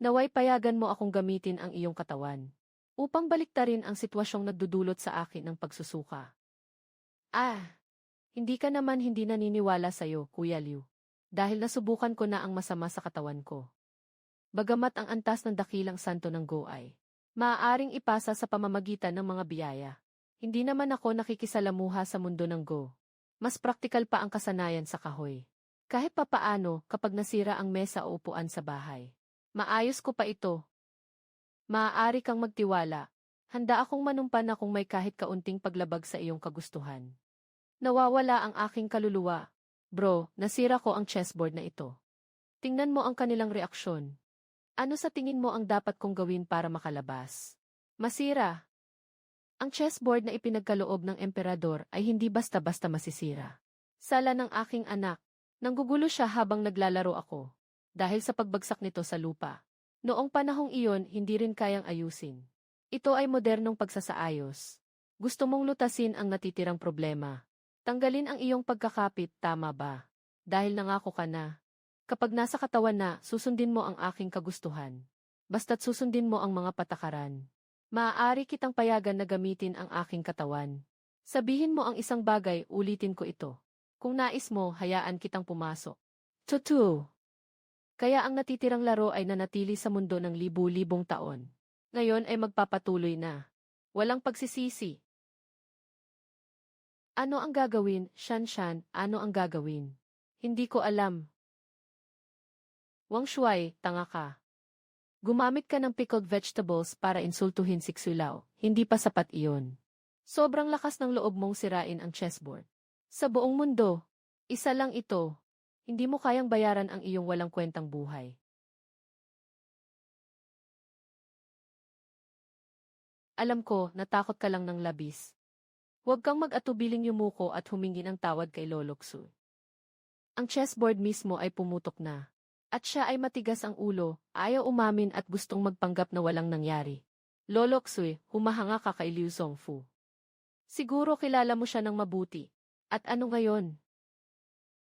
S1: Naway payagan mo akong gamitin ang iyong katawan. Upang baliktarin ang sitwasyong nagdudulot sa akin ng pagsusuka. Hindi ka naman hindi naniniwala sa'yo, Kuya Liu. Dahil nasubukan ko na ang masama sa katawan ko. Bagamat ang antas ng dakilang santo ng Go ay maaaring ipasa sa pamamagitan ng mga biyaya. Hindi naman ako nakikisalamuha sa mundo ng Go. Mas praktikal pa ang kasanayan sa kahoy. Kahit papaano kapag nasira ang mesa o upuan sa bahay. Maayos ko pa ito. Maaari kang magtiwala. Handa akong manumpa na kung may kahit kaunting paglabag sa iyong kagustuhan. Nawawala ang aking kaluluwa. Bro, nasira ko ang chessboard na ito. Tingnan mo ang kanilang reaksyon. Ano sa tingin mo ang dapat kong gawin para makalabas? Masira. Ang chessboard na ipinagkaloob ng emperador ay hindi basta-basta masisira. Sala ng aking anak. Nanggugulo siya habang naglalaro ako. Dahil sa pagbagsak nito sa lupa. Noong panahong iyon, hindi rin kayang ayusin. Ito ay modernong pagsasaayos. Gusto mong lutasin ang natitirang problema. Tanggalin ang iyong pagkakapit, tama ba? Dahil nangako ka na. Kapag nasa katawan na, susundin mo ang aking kagustuhan. Basta't susundin mo ang mga patakaran. Maaari kitang payagan na gamitin ang aking katawan. Sabihin mo ang isang bagay, ulitin ko ito. Kung nais mo, hayaan kitang pumasok. Tutu. Kaya ang natitirang laro ay nanatili sa mundo ng libu-libong taon. Ngayon ay magpapatuloy na. Walang pagsisisi. Ano ang gagawin, Shanshan? Ano ang gagawin? Hindi ko alam. Wang Shuai, tanga ka. Gumamit ka ng pickled vegetables para insultuhin si Xulao. Hindi pa sapat iyon. Sobrang lakas ng loob mong sirain ang chessboard. Sa buong mundo, isa lang ito. Hindi mo kayang bayaran ang iyong walang kwentang buhay. Alam ko, natakot ka lang ng labis. Huwag kang mag-atubiling yumuko at humingi ng tawad kay Loloksu. Ang chessboard mismo ay pumutok na. At siya ay matigas ang ulo, ayaw umamin at gustong magpanggap na walang nangyari. Loloksu, humahanga ka kay Liu Zongfu. Siguro kilala mo siya ng mabuti. At ano ngayon?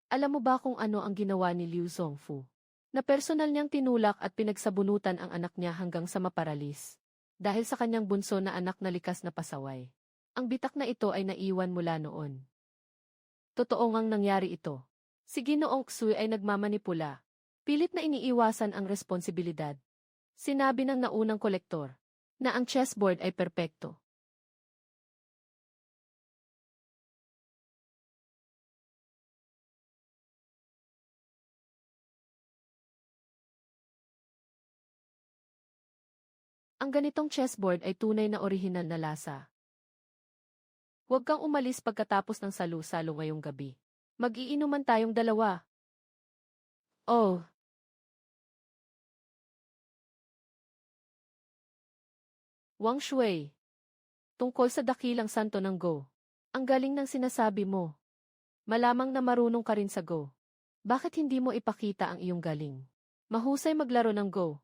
S1: Alam mo ba kung ano ang ginawa ni Liu Zongfu? Na personal niyang tinulak at pinagsabunutan ang anak niya hanggang sa maparalis. Dahil sa kanyang bunso na anak na likas na pasaway. Ang bitak na ito ay naiwan mula noon. Totoo ngang nangyari ito. Si Ginoong Xu ay nagmamanipula. Pilit na iniiwasan ang responsibilidad. Sinabi ng naunang kolektor na ang chessboard ay perpekto. Ang ganitong chessboard ay tunay na orihinal na lasa. Huwag kang umalis pagkatapos ng salu-salo ngayong gabi. Mag-iinuman tayong dalawa. Oh. Wang Shui. Tungkol sa dakilang santo ng Go. Ang galing ng sinasabi mo. Malamang na marunong ka rin sa Go. Bakit hindi mo ipakita ang iyong galing? Mahusay maglaro ng Go.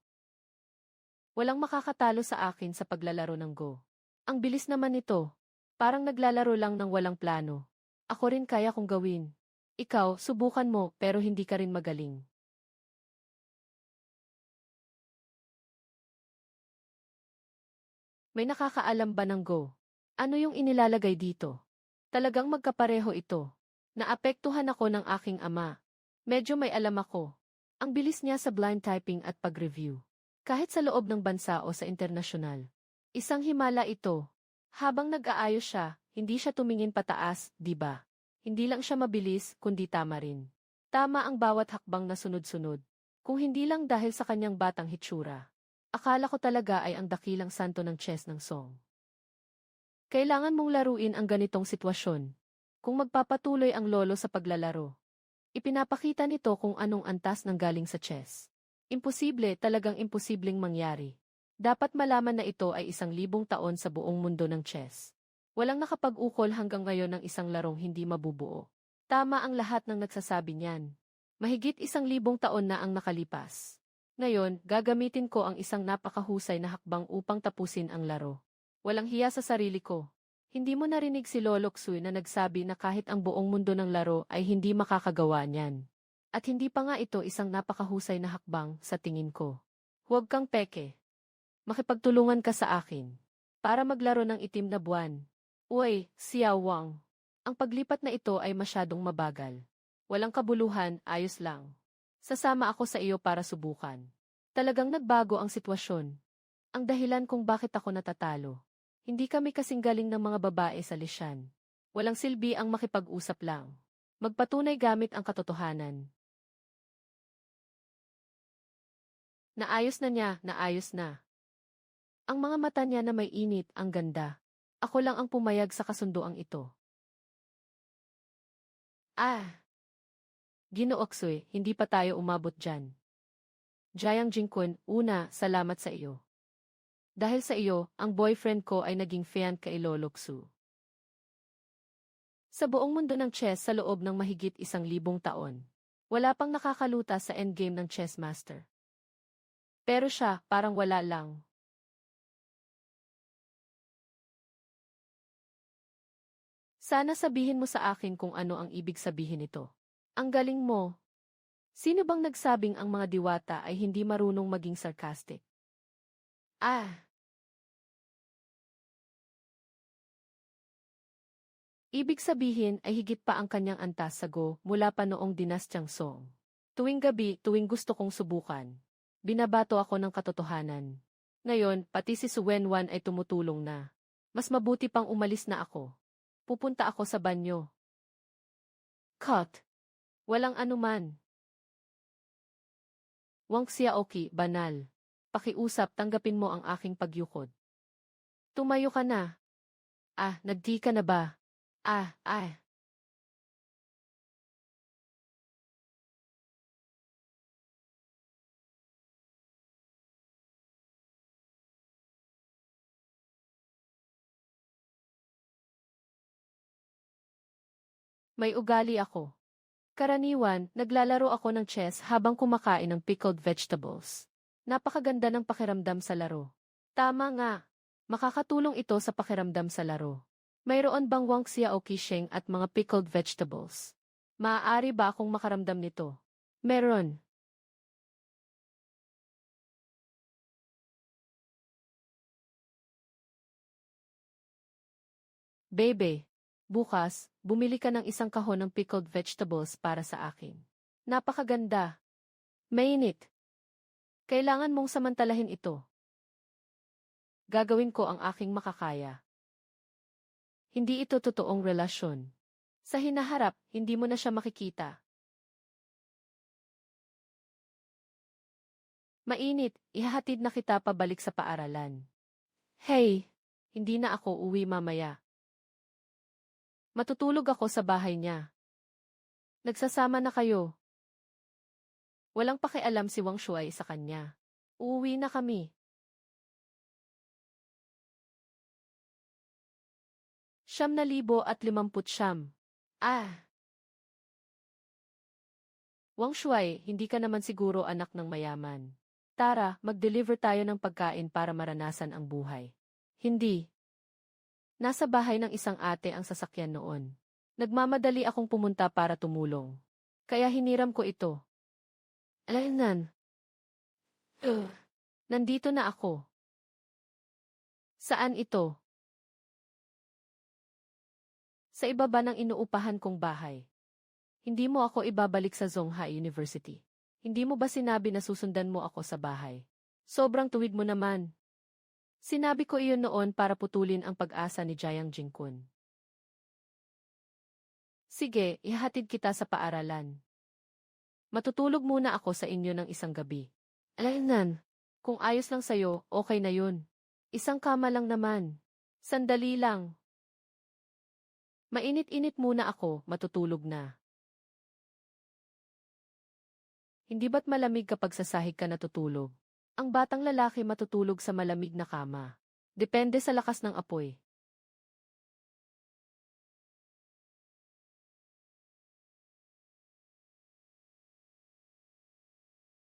S1: Walang makakatalo sa akin sa paglalaro ng Go. Ang bilis naman nito. Parang naglalaro lang ng walang plano. Ako rin kaya kong gawin. Ikaw, subukan mo pero hindi ka rin magaling. May nakakaalam ba ng Go? Ano yung inilalagay dito? Talagang magkapareho ito. Naapektuhan ako ng aking ama. Medyo may alam ako. Ang bilis niya sa blind typing at pag-review. Kahit sa loob ng bansa o sa internasyonal. Isang himala ito. Habang nag-aayos siya, hindi siya tumingin pataas, di ba? Hindi lang siya mabilis, kundi tama rin. Tama ang bawat hakbang na sunod-sunod. Kung hindi lang dahil sa kanyang batang hitsura. Akala ko talaga ay ang dakilang santo ng chess ng Song. Kailangan mong laruin ang ganitong sitwasyon. Kung magpapatuloy ang lolo sa paglalaro. Ipinapakita nito kung anong antas ng galing sa chess. Imposible, talagang imposibleng mangyari. Dapat malaman na ito ay 1,000 taon sa buong mundo ng chess. Walang nakapag-ukol hanggang ngayon ng isang larong hindi mabubuo. Tama ang lahat ng nagsasabi niyan. Mahigit 1,000 taon na ang nakalipas. Ngayon, gagamitin ko ang isang napakahusay na hakbang upang tapusin ang laro. Walang hiya sa sarili ko. Hindi mo narinig si Lolo Xu na nagsabi na kahit ang buong mundo ng laro ay hindi makakagawa niyan. At hindi pa nga ito isang napakahusay na hakbang sa tingin ko. Huwag kang peke. Makipagtulungan ka sa akin. Para maglaro ng itim na buwan. Uy, Xiao Wang. Ang paglipat na ito ay masyadong mabagal. Walang kabuluhan, ayos lang. Sasama ako sa iyo para subukan. Talagang nagbago ang sitwasyon. Ang dahilan kung bakit ako natatalo. Hindi kami kasing galing ng mga babae sa Lishan. Walang silbi ang makipag-usap lang. Magpatunay gamit ang katotohanan. Naayos na niya, naayos na. Ang mga mata niya na may init, ang ganda. Ako lang ang pumayag sa kasunduang ito. Ginoong Xu, hindi pa tayo umabot dyan. Jiang Jingkun, una, salamat sa iyo. Dahil sa iyo, ang boyfriend ko ay naging fan kay Lolo Xu. Sa buong mundo ng chess sa loob ng mahigit 1,000 taon, wala pang nakakaluta sa endgame ng chess master. Pero siya, parang wala lang. Sana sabihin mo sa akin kung ano ang ibig sabihin nito. Ang galing mo. Sino bang nagsabing ang mga diwata ay hindi marunong maging sarcastic? Ah, ibig sabihin ay higit pa ang kanyang antas sa Go mula pa noong dinastyang Song. Tuwing gabi, tuwing gusto kong subukan, binabato ako ng katotohanan. Ngayon, pati si Su Wenwan ay tumutulong na. Mas mabuti pang umalis na ako. Pupunta ako sa banyo. Cut. Walang anuman. Wang Xiaoqi, banal. Pakiusap, tanggapin mo ang aking pagyukod. Tumayo ka na. Ah, nagdi ka na ba? Ah, ah. May ugali ako. Karaniwan, naglalaro ako ng chess habang kumakain ng pickled vegetables. Napakaganda ng pakiramdam sa laro. Tama nga. Makakatulong ito sa pakiramdam sa laro. Mayroon bang Wang Xiaoqi Sheng at mga pickled vegetables? Maaari ba akong makaramdam nito? Meron. Bebe, bukas, bumili ka ng isang kahon ng pickled vegetables para sa akin. Napakaganda. Mainit. Kailangan mong samantalahin ito. Gagawin ko ang aking makakaya. Hindi ito totoong relasyon. Sa hinaharap, hindi mo na siya makikita. Mainit, ihahatid na kita pabalik sa paaralan. Hey, hindi na ako uwi mamaya. Matutulog ako sa bahay niya. Nagsasama na kayo. Walang pakialam si Wang Shuai sa kanya. Uuwi na kami. 9,059. Ah, Wang Shuai, hindi ka naman siguro anak ng mayaman. Tara, mag-deliver tayo ng pagkain para maranasan ang buhay. Hindi. Nasa bahay ng isang ate ang sasakyan noon. Nagmamadali akong pumunta para tumulong. Kaya hiniram ko ito. Alaynan. Nandito na ako. Saan ito? Sa ibaba ng inuupahan kong bahay. Hindi mo ako ibabalik sa Zhonghai University. Hindi mo ba sinabi na susundan mo ako sa bahay? Sobrang tuwid mo naman. Sinabi ko iyon noon para putulin ang pag-asa ni Jiang Jingkun. Sige, ihahatid kita sa paaralan. Matutulog muna ako sa inyo ng isang gabi. Alaynan, kung ayos lang sa'yo, okay na yun. Isang kama lang naman. Sandali lang. Mainit-init muna ako, matutulog na. Hindi ba't malamig kapag sa sahig ka natutulog? Ang batang lalaki matutulog sa malamig na kama. Depende sa lakas ng apoy.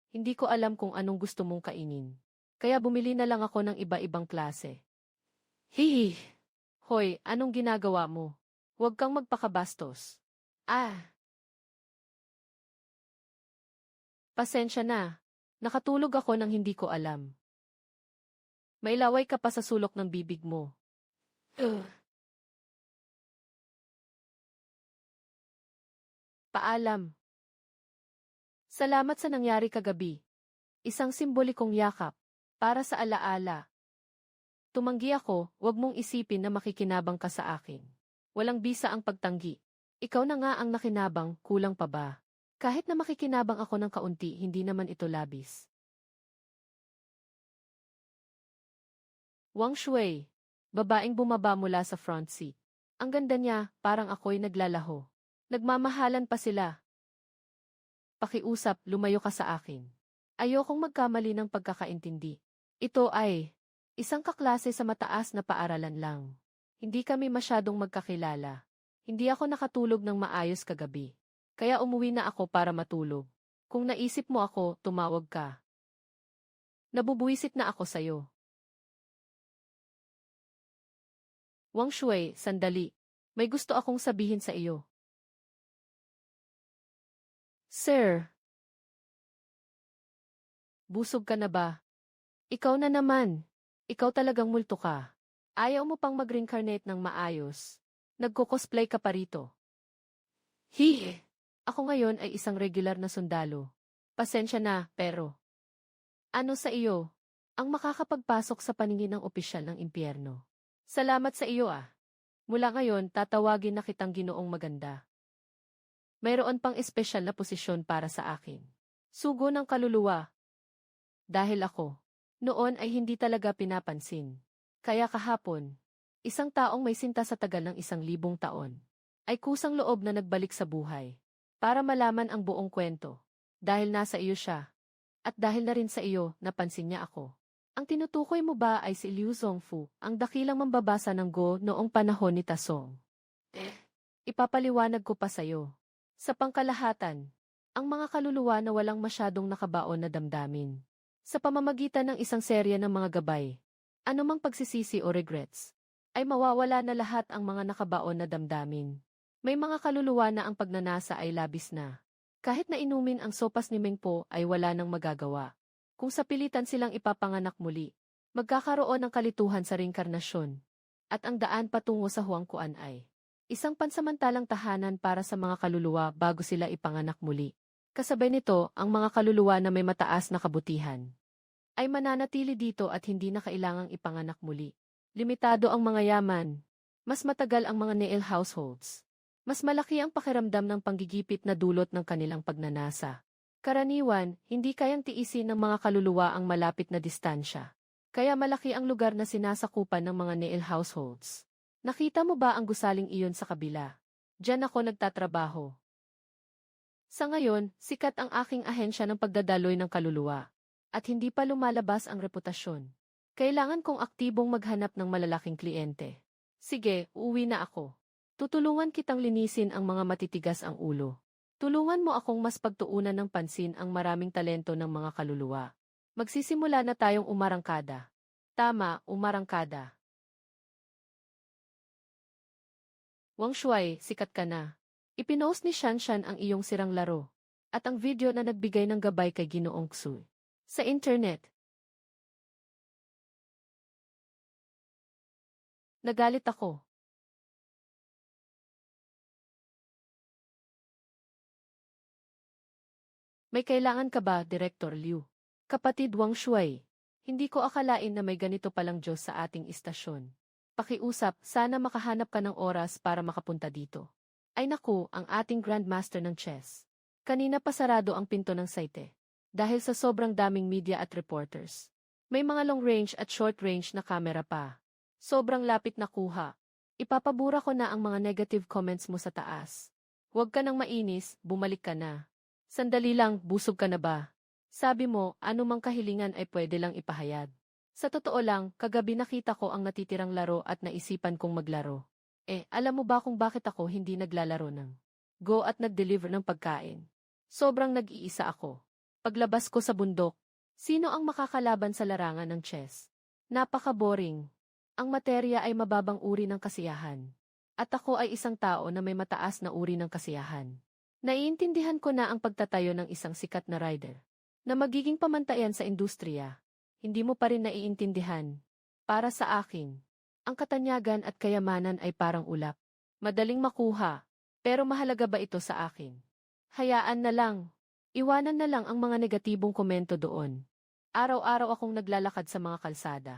S1: Hindi ko alam kung anong gusto mong kainin. Kaya bumili na lang ako ng iba-ibang klase. Hihi! Hoy, anong ginagawa mo? Huwag kang magpakabastos. Ah! Pasensya na. Nakatulog ako nang hindi ko alam. Mailaway ka pa sa sulok ng bibig mo. Ugh. Paalam. Salamat sa nangyari kagabi. Isang simbolikong yakap. Para sa alaala. Tumanggi ako, wag mong isipin na makikinabang ka sa akin. Walang bisa ang pagtanggi. Ikaw na nga ang nakinabang, kulang pa ba? Kahit na makikinabang ako ng kaunti, hindi naman ito labis. Wang Shui. Babaeng bumaba mula sa front seat. Ang ganda niya, parang ako'y naglalaho. Nagmamahalan pa sila. Pakiusap, lumayo ka sa akin. Ayokong magkamali ng pagkakaintindi. Ito ay isang kaklase sa mataas na paaralan lang. Hindi kami masyadong magkakilala. Hindi ako nakatulog ng maayos kagabi. Kaya umuwi na ako para matulog. Kung naisip mo ako, tumawag ka. Nabubuwisit na ako sa'yo. Wang Shui, sandali. May gusto akong sabihin sa iyo. Sir, Busog ka na ba? Ikaw na naman. Ikaw talagang multo ka. Ayaw mo pang mag-reincarnate ng maayos. Nagko-cosplay ka pa rito. Hihi! Ako ngayon ay isang regular na sundalo. Pasensya na, pero... Ano sa iyo? Ang makakapagpasok sa paningin ng opisyal ng impyerno. Salamat sa iyo ah. Mula ngayon, tatawagin na kitang Ginoong Maganda. Mayroon pang espesyal na posisyon para sa akin. Sugo ng kaluluwa. Dahil ako, noon ay hindi talaga pinapansin. Kaya kahapon, isang taong may sinta sa tagal ng 1,000 taon, ay kusang loob na nagbalik sa buhay. Para malaman ang buong kwento. Dahil nasa iyo siya. At dahil na rin sa iyo, napansin niya ako. Ang tinutukoy mo ba ay si Liu Zongfu, ang dakilang mambabasa ng Go noong panahon ni Tasong? Ipapaliwanag ko pa sa'yo. Sa pangkalahatan, ang mga kaluluwa na walang masyadong nakabaon na damdamin. Sa pamamagitan ng isang serya ng mga gabay, anumang pagsisisi o regrets, ay mawawala na lahat ang mga nakabaon na damdamin. May mga kaluluwa na ang pagnanasa ay labis na. Kahit na inumin ang sopas ni Mengpo ay wala nang magagawa. Kung sa pilitan silang ipapanganak muli, magkakaroon ng kalituhan sa reinkarnasyon. At ang daan patungo sa Huangkuan ay isang pansamantalang tahanan para sa mga kaluluwa bago sila ipanganak muli. Kasabay nito, ang mga kaluluwa na may mataas na kabutihan ay mananatili dito at hindi na kailangang ipanganak muli. Limitado ang mga yaman. Mas matagal ang mga Neel households. Mas malaki ang pakiramdam ng panggigipit na dulot ng kanilang pagnanasa. Karaniwan, hindi kayang tiisin ng mga kaluluwa ang malapit na distansya. Kaya malaki ang lugar na sinasakupan ng mga Neel households. Nakita mo ba ang gusaling iyon sa kabila? Diyan ako nagtatrabaho. Sa ngayon, sikat ang aking ahensya ng pagdadaloy ng kaluluwa. At hindi pa lumalabas ang reputasyon. Kailangan kong aktibong maghanap ng malalaking kliyente. Sige, uuwi na ako. Tutulungan kitang linisin ang mga matitigas ang ulo. Tulungan mo akong mas pagtuunan ng pansin ang maraming talento ng mga kaluluwa. Magsisimula na tayong umarangkada. Tama, umarangkada. Wang Shuai, sikat ka na. Ipinost ni Shanshan ang iyong sirang laro. At ang video na nagbigay ng gabay kay Ginoong Xu. Sa internet. Nagalit ako. May kailangan ka ba, Director Liu? Kapatid Wang Shuai. Hindi ko akalain na may ganito palang Diyos sa ating istasyon. Pakiusap, sana makahanap ka ng oras para makapunta dito. Ay naku, ang ating Grandmaster ng chess. Kanina pa sarado ang pinto ng site. Dahil sa sobrang daming media at reporters. May mga long range at short range na kamera pa. Sobrang lapit na kuha. Ipapabura ko na ang mga negative comments mo sa taas. Huwag ka nang mainis, bumalik ka na. Sandali lang, busog ka na ba? Sabi mo, anumang kahilingan ay pwede lang ipahayag. Sa totoo lang, kagabi nakita ko ang natitirang laro at naisipan kong maglaro. Alam mo ba kung bakit ako hindi naglalaro ng Go at nag-deliver ng pagkain? Sobrang nag-iisa ako. Paglabas ko sa bundok, sino ang makakalaban sa larangan ng chess? Napaka-boring. Ang materya ay mababang uri ng kasiyahan. At ako ay isang tao na may mataas na uri ng kasiyahan. Naiintindihan ko na ang pagtatayo ng isang sikat na rider na magiging pamantayan sa industriya. Hindi mo pa rin naiintindihan. Para sa akin, ang katanyagan at kayamanan ay parang ulap. Madaling makuha, pero mahalaga ba ito sa akin? Hayaan na lang. Iwanan na lang ang mga negatibong komento doon. Araw-araw akong naglalakad sa mga kalsada.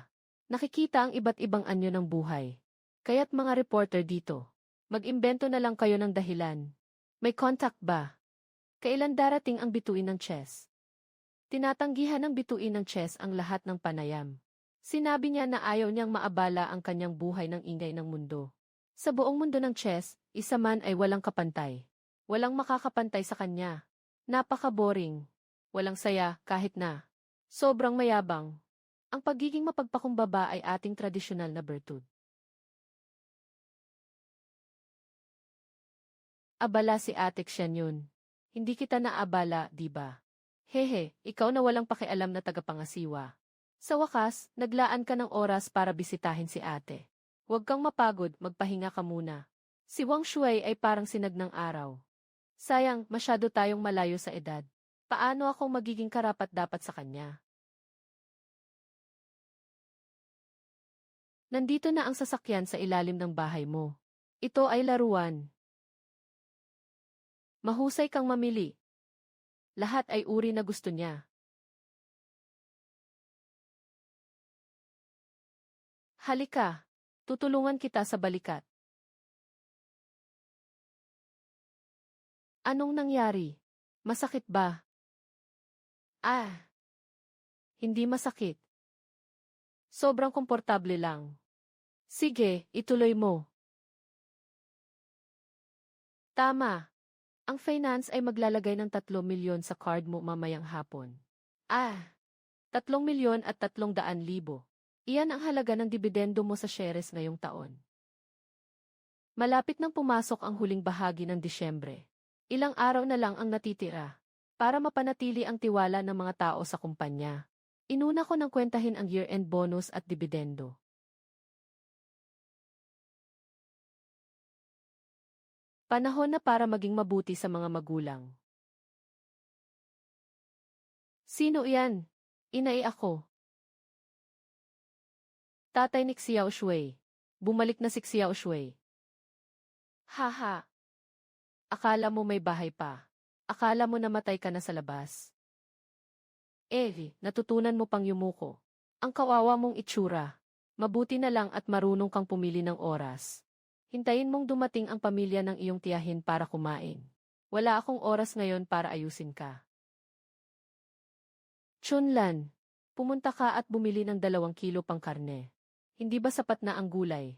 S1: Nakikita ang iba't ibang anyo ng buhay. Kaya't mga reporter dito, mag-imbento na lang kayo ng dahilan. May contact ba? Kailan darating ang bituin ng chess? Tinatanggihan ng bituin ng chess ang lahat ng panayam. Sinabi niya na ayaw niyang maabala ang kanyang buhay ng ingay ng mundo. Sa buong mundo ng chess, isa man ay walang kapantay. Walang makakapantay sa kanya. Napaka-boring. Walang saya kahit na. Sobrang mayabang. Ang pagiging mapagpakumbaba ay ating tradisyonal na bertud. Abala si Ate Xian yun. Hindi kita naabala, di ba? Hehe, ikaw na walang pakialam na tagapangasiwa. Sa wakas, naglaan ka ng oras para bisitahin si ate. Huwag kang mapagod, magpahinga ka muna. Si Wang Shuai ay parang sinag ng araw. Sayang, masyado tayong malayo sa edad. Paano ako magiging karapat-dapat sa kanya? Nandito na ang sasakyan sa ilalim ng bahay mo. Ito ay laruan. Mahusay kang mamili. Lahat ay uri na gusto niya. Halika, tutulungan kita sa balikat. Anong nangyari? Masakit ba? Ah, hindi masakit. Sobrang komportable lang. Sige, ituloy mo. Tama. Ang finance ay maglalagay ng 3 milyon sa card mo mamayang hapon. Ah, 3 milyon at 300,000. Iyan ang halaga ng dibidendo mo sa shares ngayong taon. Malapit nang pumasok ang huling bahagi ng Disyembre. Ilang araw na lang ang natitira. Para mapanatili ang tiwala ng mga tao sa kumpanya, inuna ko ng kwentahin ang year-end bonus at dibidendo. Panahon na para maging mabuti sa mga magulang. Sino iyan? Inay ako. Tatay ni Xiao Shui. Bumalik na si Xiao Shui. Haha. Akala mo may bahay pa. Akala mo namatay ka na sa labas. Natutunan mo pang yumuko. Ang kawawa mong itsura. Mabuti na lang at marunong kang pumili ng oras. Hintayin mong dumating ang pamilya ng iyong tiyahin para kumain. Wala akong oras ngayon para ayusin ka. Chunlan, pumunta ka at bumili ng 2 kilo pang karne. Hindi ba sapat na ang gulay?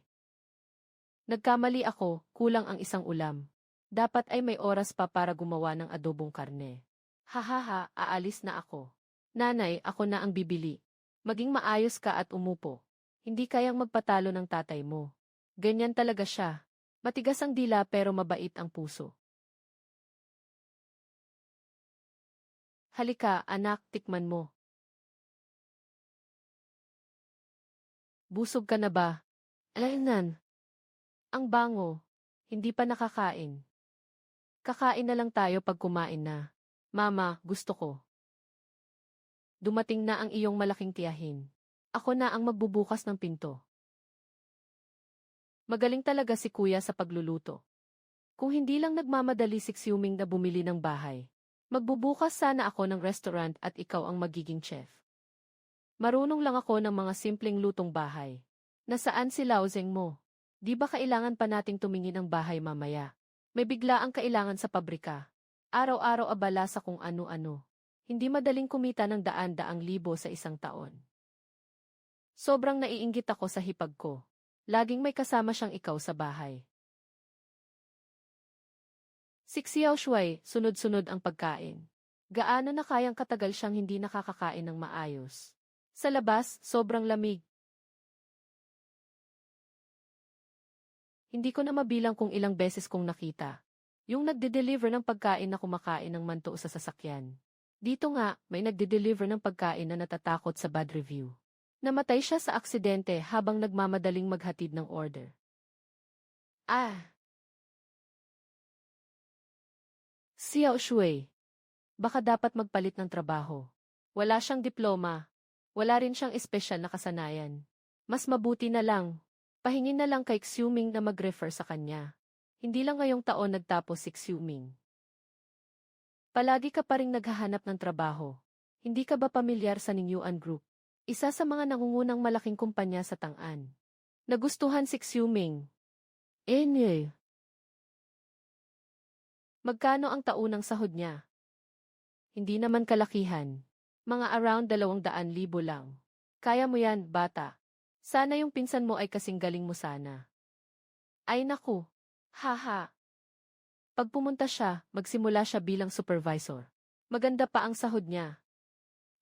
S1: Nagkamali ako, kulang ang isang ulam. Dapat ay may oras pa para gumawa ng adobong karne. Hahaha, aalis na ako. Nanay, ako na ang bibili. Maging maayos ka at umupo. Hindi kayang magpatalo ng tatay mo. Ganyan talaga siya. Matigas ang dila pero mabait ang puso. Halika, anak, tikman mo. Busog ka na ba? Alainan. Ang bango. Hindi pa nakakain. Kakain na lang tayo pag kumain na. Mama, gusto ko. Dumating na ang iyong malaking tiyahin. Ako na ang magbubukas ng pinto. Magaling talaga si kuya sa pagluluto. Kung hindi lang nagmamadali si Xiuming na bumili ng bahay, magbubukas sana ako ng restaurant at ikaw ang magiging chef. Marunong lang ako ng mga simpleng lutong bahay. Nasaan si Laozeng mo? Di ba kailangan pa nating tumingin ng bahay mamaya? May bigla ang kailangan sa pabrika. Araw-araw abala sa kung ano-ano. Hindi madaling kumita ng daan-daang libo sa isang taon. Sobrang naiinggit ako sa hipag ko. Laging may kasama siyang ikaw sa bahay. Si Xiao Shui, sunod-sunod ang pagkain. Gaano na kayang katagal siyang hindi nakakakain ng maayos. Sa labas, sobrang lamig. Hindi ko na mabilang kung ilang beses kong nakita. Yung nagde-deliver ng pagkain na kumakain ng manto sa sasakyan. Dito nga, may nagde-deliver ng pagkain na natatakot sa bad review. Namatay siya sa aksidente habang nagmamadaling maghatid ng order. Xiao Shui. Baka dapat magpalit ng trabaho. Wala siyang diploma. Wala rin siyang espesyal na kasanayan. Mas mabuti na lang. Pahingin na lang kay Xiuming na mag-refer sa kanya. Hindi lang ngayong taon nagtapos si Xiuming. Palagi ka pa ring naghahanap ng trabaho. Hindi ka ba pamilyar sa Ningyuan Group? Isa sa mga nangungunang malaking kumpanya sa Tang'an. Nagustuhan si Xiuming. Magkano ang taunang sahod niya? Hindi naman kalakihan. Mga around 200,000 lang. Kaya mo yan, bata. Sana yung pinsan mo ay kasing galing mo sana. Ay naku. Haha. Pag pumunta siya, magsimula siya bilang supervisor. Maganda pa ang sahod niya.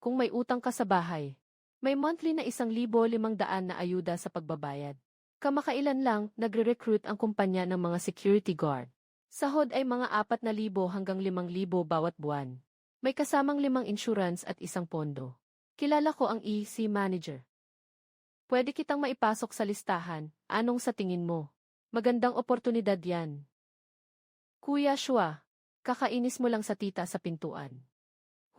S1: Kung may utang ka sa bahay, may monthly na 1,500 na ayuda sa pagbabayad. Kamakailan lang, nagre-recruit ang kumpanya ng mga security guard. Sahod ay mga 4,000 hanggang 5,000 bawat buwan. May kasamang 5 insurance at 1 pondo. Kilala ko ang EC manager. Pwede kitang maipasok sa listahan, anong sa tingin mo? Magandang oportunidad yan. Kuya Shua, kakainis mo lang sa tita sa pintuan.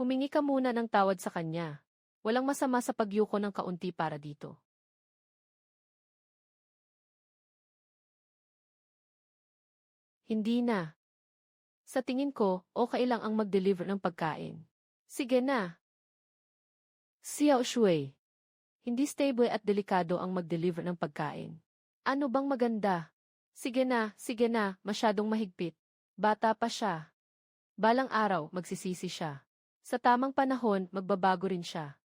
S1: Humingi ka muna ng tawad sa kanya. Walang masama sa pagyuko ng kaunti para dito. Hindi na. Sa tingin ko, okay lang ang mag-deliver ng pagkain. Sige na. Xiao Shui. Hindi stable at delikado ang mag-deliver ng pagkain. Ano bang maganda? Sige na, masyadong mahigpit. Bata pa siya. Balang araw, magsisisi siya. Sa tamang panahon, magbabago rin siya.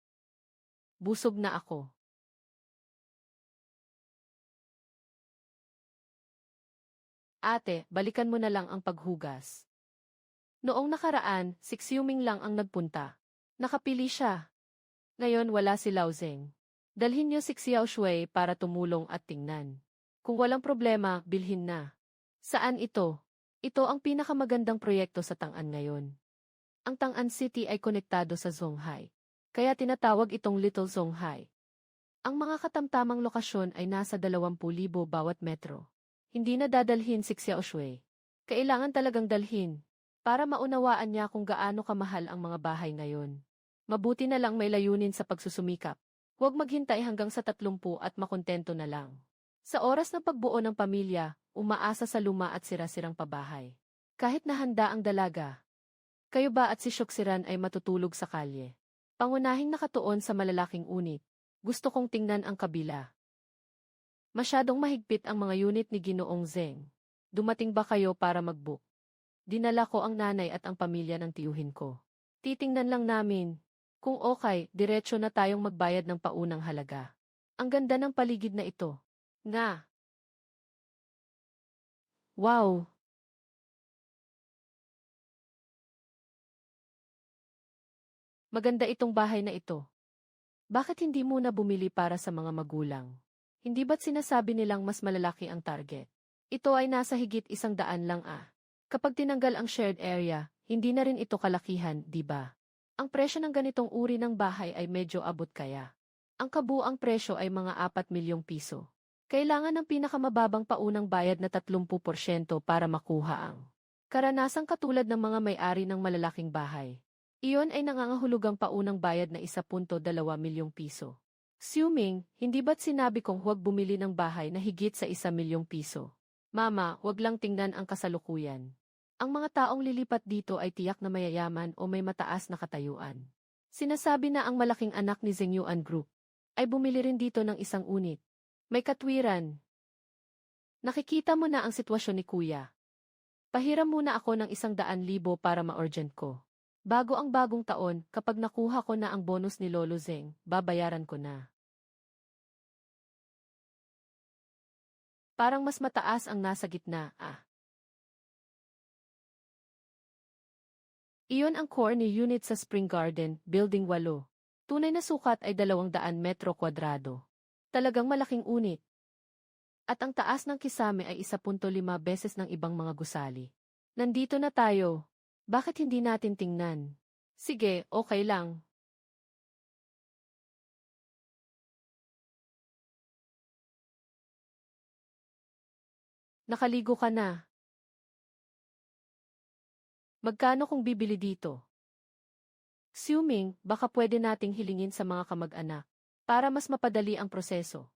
S1: Busog na ako. Ate, balikan mo na lang ang paghugas. Noong nakaraan, si Xiuming lang ang nagpunta. Nakapili siya. Ngayon wala si Lao Zeng. Dalhin niyo si Xiao Shui para tumulong at tingnan. Kung walang problema, bilhin na. Saan ito? Ito ang pinakamagandang proyekto sa Tang'an ngayon. Ang Tang'an City ay konektado sa Zhonghai. Kaya tinatawag itong Little Zhonghai. Ang mga katamtamang lokasyon ay nasa 20,000 bawat metro. Hindi na dadalhin si Xiao Shui. Kailangan talagang dalhin. Para maunawaan niya kung gaano kamahal ang mga bahay ngayon. Mabuti na lang may layunin sa pagsusumikap. Huwag maghintay hanggang sa 30 at makontento na lang. Sa oras ng pagbuo ng pamilya, umaasa sa luma at sira-sirang pabahay. Kahit nahanda ang dalaga. Kayo ba at si Shoksiran ay matutulog sa kalye? Pangunahing nakatuon sa malalaking unit. Gusto kong tingnan ang kabila. Masyadong mahigpit ang mga unit ni Ginoong Zeng. Dumating ba kayo para mag-book? Dinala ko ang nanay at ang pamilya ng tiyuhin ko. Titingnan lang namin. Kung okay, diretso na tayong magbayad ng paunang halaga. Ang ganda ng paligid na ito. Nga. Wow! Maganda itong bahay na ito. Bakit hindi muna bumili para sa mga magulang? Hindi ba't sinasabi nilang mas malalaki ang target? Ito ay nasa higit 100 lang ah. Kapag tinanggal ang shared area, hindi na rin ito kalakihan, di ba? Ang presyo ng ganitong uri ng bahay ay medyo abot kaya. Ang kabuang presyo ay mga 4 milyong piso. Kailangan ng pinakamababang paunang bayad na 30% para makuha ang karanasang katulad ng mga may-ari ng malalaking bahay. Iyon ay nangangahulugang paunang bayad na 1.2 milyong piso. Assuming, hindi ba't sinabi kong huwag bumili ng bahay na higit sa 1 milyong piso? Mama, huwag lang tingnan ang kasalukuyan. Ang mga taong lilipat dito ay tiyak na mayayaman o may mataas na katayuan. Sinasabi na ang malaking anak ni Zhengyuan Group ay bumili rin dito ng isang unit. May katwiran. Nakikita mo na ang sitwasyon ni Kuya. Pahiram muna ako ng 100,000 para ma-urgent ko. Bago ang bagong taon, kapag nakuha ko na ang bonus ni Lolo Zeng, babayaran ko na. Parang mas mataas ang nasa gitna, ah. Iyon ang core ni unit sa Spring Garden, Building 8. Tunay na sukat ay 200 metro kwadrado. Talagang malaking unit. At ang taas ng kisame ay 1.5 beses ng ibang mga gusali. Nandito na tayo. Bakit hindi natin tingnan? Sige, okay lang. Nakaligo ka na. Magkano kung bibili dito? Assuming, baka pwede nating hilingin sa mga kamag-anak para mas mapadali ang proseso.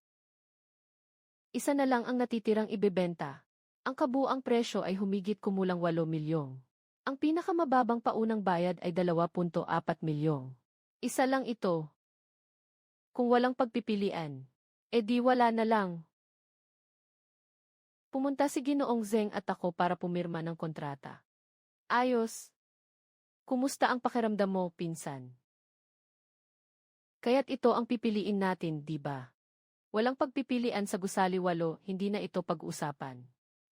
S1: Isa na lang ang natitirang ibebenta. Ang kabuang presyo ay humigit kumulang 8 milyong. Ang pinakamababang paunang bayad ay 2.4 milyong. Isa lang ito. Kung walang pagpipilian, edi wala na lang. Pumunta si Ginoong Zeng at ako para pumirma ng kontrata. Ayos. Kumusta ang pakiramdam mo, pinsan? Kaya't ito ang pipiliin natin, di ba? Walang pagpipilian sa gusali 8, hindi na ito pag-usapan.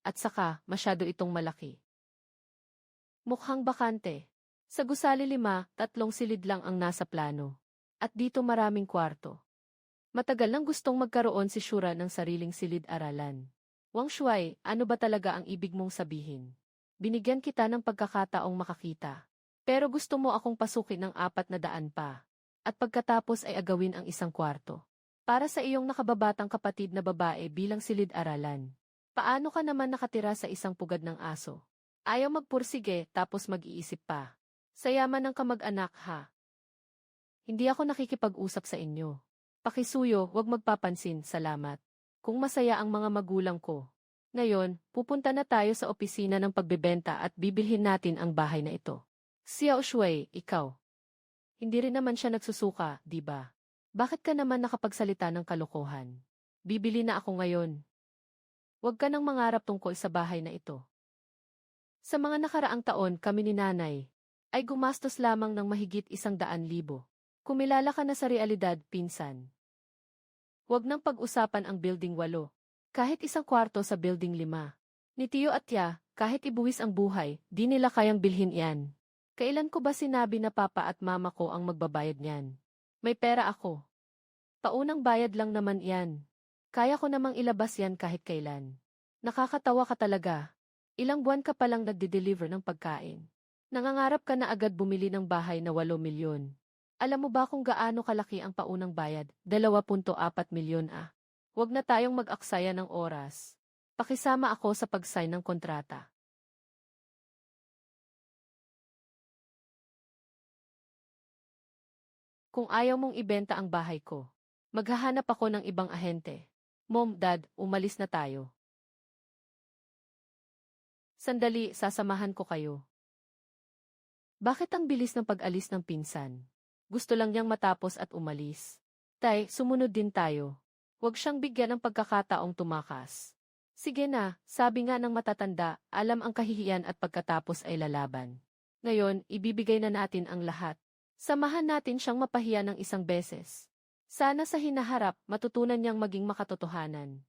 S1: At saka, masyado itong malaki. Mukhang bakante. Sa gusali 5, 3 silid lang ang nasa plano. At dito maraming kwarto. Matagal nang gustong magkaroon si Shura ng sariling silid-aralan. Wang Shuai, ano ba talaga ang ibig mong sabihin? Binigyan kita ng pagkakataong makakita. Pero gusto mo akong pasukin ng 400 pa. At pagkatapos ay agawin ang 1 kwarto. Para sa iyong nakababatang kapatid na babae bilang silid-aralan. Paano ka naman nakatira sa isang pugad ng aso? Ayaw magpursige tapos mag-iisip pa. Sa yaman ng kamag-anak ha. Hindi ako nakikipag-usap sa inyo. Pakisuyo, wag magpapansin, salamat. Kung masaya ang mga magulang ko. Ngayon, pupunta na tayo sa opisina ng pagbebenta at bibilhin natin ang bahay na ito. Xiao Shui, ikaw. Hindi rin naman siya nagsusuka, di ba? Bakit ka naman nakapagsalita ng kalokohan? Bibili na ako ngayon. Huwag ka nang mangarap tungkol sa bahay na ito. Sa mga nakaraang taon kami ni nanay, ay gumastos lamang ng mahigit 100,000. Kumilala ka na sa realidad, pinsan. Huwag nang pag-usapan ang building 8. Kahit isang kwarto sa building 5. Ni Tio at Tia, kahit ibuwis ang buhay, di nila kayang bilhin yan. Kailan ko ba sinabi na papa at mama ko ang magbabayad niyan? May pera ako. Paunang bayad lang naman yan. Kaya ko namang ilabas yan kahit kailan. Nakakatawa ka talaga. Ilang buwan ka palang nagde-deliver ng pagkain. Nangangarap ka na agad bumili ng bahay na 8 milyon. Alam mo ba kung gaano kalaki ang paunang bayad? 2.4 milyon ah. Huwag na tayong mag-aksaya ng oras. Pakisama ako sa pag-sign ng kontrata. Kung ayaw mong ibenta ang bahay ko, maghahanap ako ng ibang ahente. Mom, Dad, umalis na tayo. Sandali, sasamahan ko kayo. Bakit ang bilis ng pag-alis ng pinsan? Gusto lang niyang matapos at umalis. Tay, sumunod din tayo. Huwag siyang bigyan ng pagkakataong tumakas. Sige na, sabi nga ng matatanda, alam ang kahihiyan at pagkatapos ay lalaban. Ngayon, ibibigay na natin ang lahat. Samahan natin siyang mapahiya ng isang beses. Sana sa hinaharap, matutunan niyang maging makatotohanan.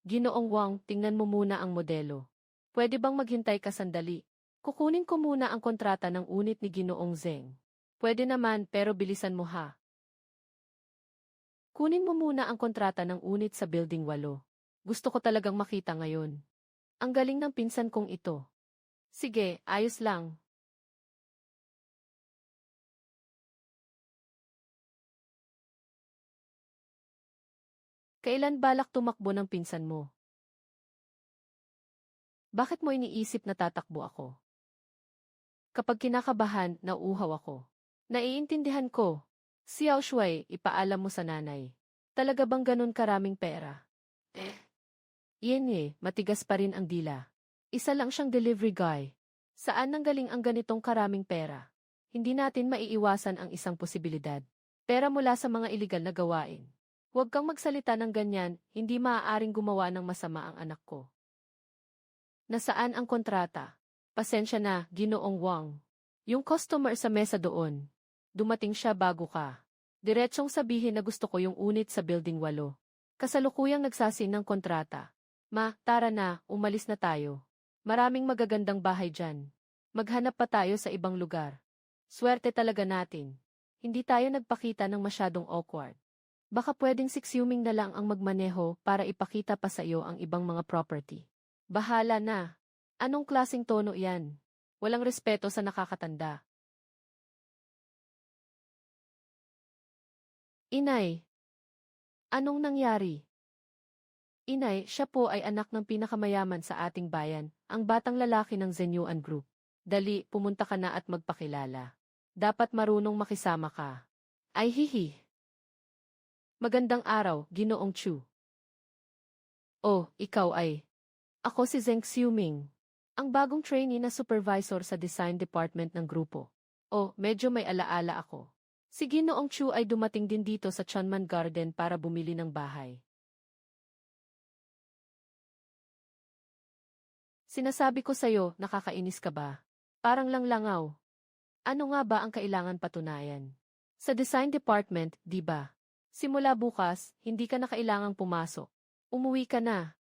S1: Ginoong Wang, tingnan mo muna ang modelo. Pwede bang maghintay ka sandali? Kukunin ko muna ang kontrata ng unit ni Ginoong Zeng. Pwede naman, pero bilisan mo ha. Kunin mo muna ang kontrata ng unit sa Building 8. Gusto ko talagang makita ngayon. Ang galing ng pinsan kong ito. Sige, ayos lang. Kailan balak tumakbo ng pinsan mo? Bakit mo iniisip na tatakbo ako? Kapag kinakabahan, nauuhaw ako. Naiintindihan ko. Xiao Shui, ipaalam mo sa nanay. Talaga bang ganun karaming pera? Iyan matigas pa rin ang dila. Isa lang siyang delivery guy. Saan nanggaling ang ganitong karaming pera? Hindi natin maiiwasan ang isang posibilidad. Pera mula sa mga iligal na gawain. Huwag kang magsalita ng ganyan, hindi maaaring gumawa ng masama ang anak ko. Nasaan ang kontrata? Pasensya na, Ginoong Wang. Yung customer sa mesa doon. Dumating siya bago ka. Diretsong sabihin na gusto ko yung unit sa Building 8. Kasalukuyang nagsasin ng kontrata. Ma, tara na, umalis na tayo. Maraming magagandang bahay dyan. Maghanap pa tayo sa ibang lugar. Swerte talaga natin. Hindi tayo nagpakita ng masyadong awkward. Baka pwedeng si Xiuming na lang ang magmaneho para ipakita pa sa iyo ang ibang mga property. Bahala na. Anong klaseng tono yan? Walang respeto sa nakakatanda. Inay. Anong nangyari? Inay, siya po ay anak ng pinakamayaman sa ating bayan, ang batang lalaki ng Zenyuan Group. Dali, pumunta ka na at magpakilala. Dapat marunong makisama ka. Ay hihi. Magandang araw, Ginoong Chu. Oh, ikaw ay. Ako si Zeng Xiuming. Ang bagong trainee na supervisor sa design department ng grupo. Oh, medyo may alaala ako. Si Ginoong Chu ay dumating din dito sa Chunman Garden para bumili ng bahay. Sinasabi ko sa'yo, nakakainis ka ba? Parang langlangaw. Ano nga ba ang kailangan patunayan? Sa design department, di ba? Simula bukas, hindi ka na kailangang pumasok. Umuwi ka na.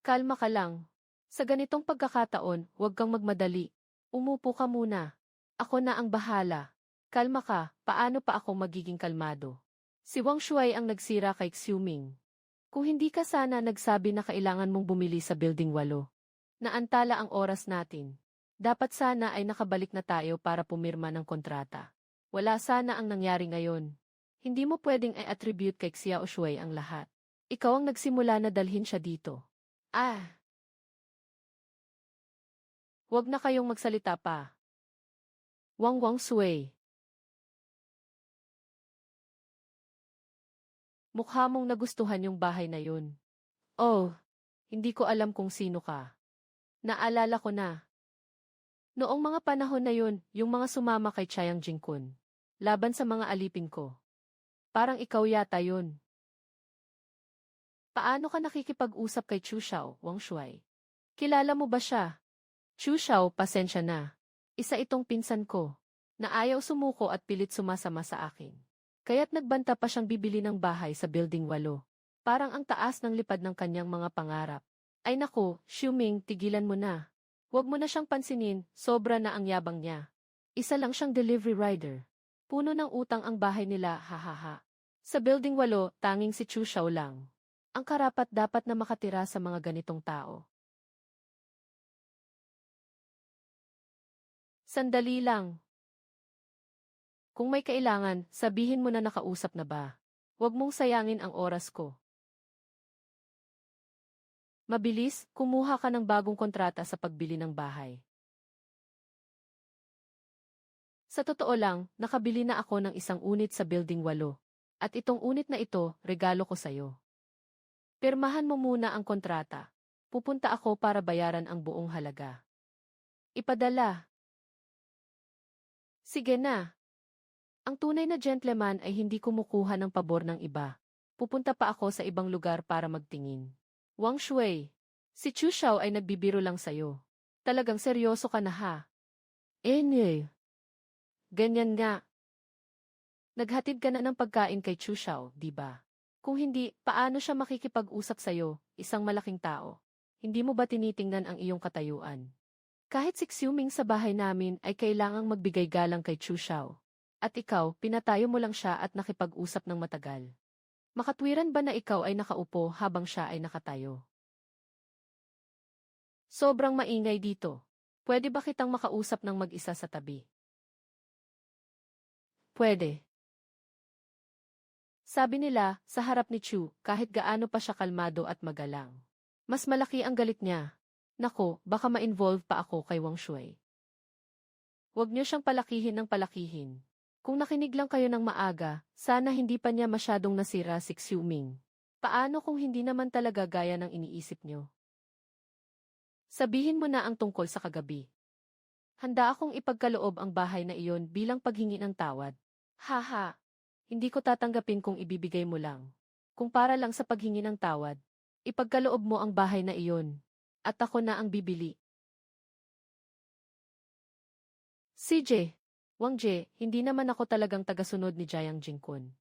S1: Kalma ka lang. Sa ganitong pagkakataon, huwag kang magmadali. Umupo ka muna. Ako na ang bahala. Kalma ka, paano pa ako magiging kalmado? Si Wang Shuai ang nagsira kay Xiuming. Kung hindi ka sana nagsabi na kailangan mong bumili sa Building 8. Naantala ang oras natin. Dapat sana ay nakabalik na tayo para pumirma ng kontrata. Wala sana ang nangyari ngayon. Hindi mo pwedeng i-attribute kay Xiao Shui ang lahat. Ikaw ang nagsimula na dalhin siya dito. Ah, huwag na kayong magsalita pa. Wang Sui. Mukha mong nagustuhan yung bahay na yun. Oh, hindi ko alam kung sino ka. Naalala ko na. Noong mga panahon na yun, yung mga sumama kay Chiang Jingkun. Laban sa mga alipin ko. Parang ikaw yata yun. Paano ka nakikipag-usap kay Chu Xiao, Wang Shui? Kilala mo ba siya? Chu Xiao, pasensya na. Isa itong pinsan ko, na ayaw sumuko at pilit sumasama sa akin. Kaya't nagbanta pa siyang bibili ng bahay sa Building 8. Parang ang taas ng lipad ng kanyang mga pangarap. Ay nako, Xiuming, tigilan mo na. Huwag mo na siyang pansinin, sobra na ang yabang niya. Isa lang siyang delivery rider. Puno ng utang ang bahay nila, hahaha. Sa Building 8, tanging si Chu Xiao lang. Ang karapat dapat na makatira sa mga ganitong tao. Sandali lang. Kung may kailangan, sabihin mo na nakausap na ba. Huwag mong sayangin ang oras ko. Mabilis, kumuha ka ng bagong kontrata sa pagbili ng bahay. Sa totoo lang, nakabili na ako ng isang unit sa Building 8. At itong unit na ito, regalo ko sa'yo. Pirmahan mo muna ang kontrata. Pupunta ako para bayaran ang buong halaga. Ipadala. Sige na. Ang tunay na gentleman ay hindi kumukuha ng pabor ng iba. Pupunta pa ako sa ibang lugar para magtingin. Wang Shui, si Chu Xiao ay nagbibiro lang sa'yo. Talagang seryoso ka na ha? Ganyan nga. Naghatid ka na ng pagkain kay Chu Xiao, di ba? Kung hindi, paano siya makikipag-usap sa'yo, isang malaking tao? Hindi mo ba tinitingnan ang iyong katayuan? Kahit si Xiuming sa bahay namin ay kailangang magbigay galang kay Chu Xiao. At ikaw, pinatayo mo lang siya at nakipag-usap ng matagal. Makatwiran ba na ikaw ay nakaupo habang siya ay nakatayo? Sobrang maingay dito. Pwede ba kitang makausap ng mag-isa sa tabi? Pwede. Sabi nila, sa harap ni Chu, kahit gaano pa siya kalmado at magalang. Mas malaki ang galit niya. Nako, baka ma-involve pa ako kay Wang Shui. Huwag niyo siyang palakihin ng palakihin. Kung nakinig lang kayo ng maaga, sana hindi pa niya masyadong nasira si Xiuming. Paano kung hindi naman talaga gaya ng iniisip niyo? Sabihin mo na ang tungkol sa kagabi. Handa akong ipagkaloob ang bahay na iyon bilang paghingi ng tawad. Haha, hindi ko tatanggapin kung ibibigay mo lang. Kung para lang sa paghingi ng tawad, ipagkaloob mo ang bahay na iyon. At ako na ang bibili. CJ. Wang Jie, hindi naman ako talagang tagasunod ni Jiang Jingkun.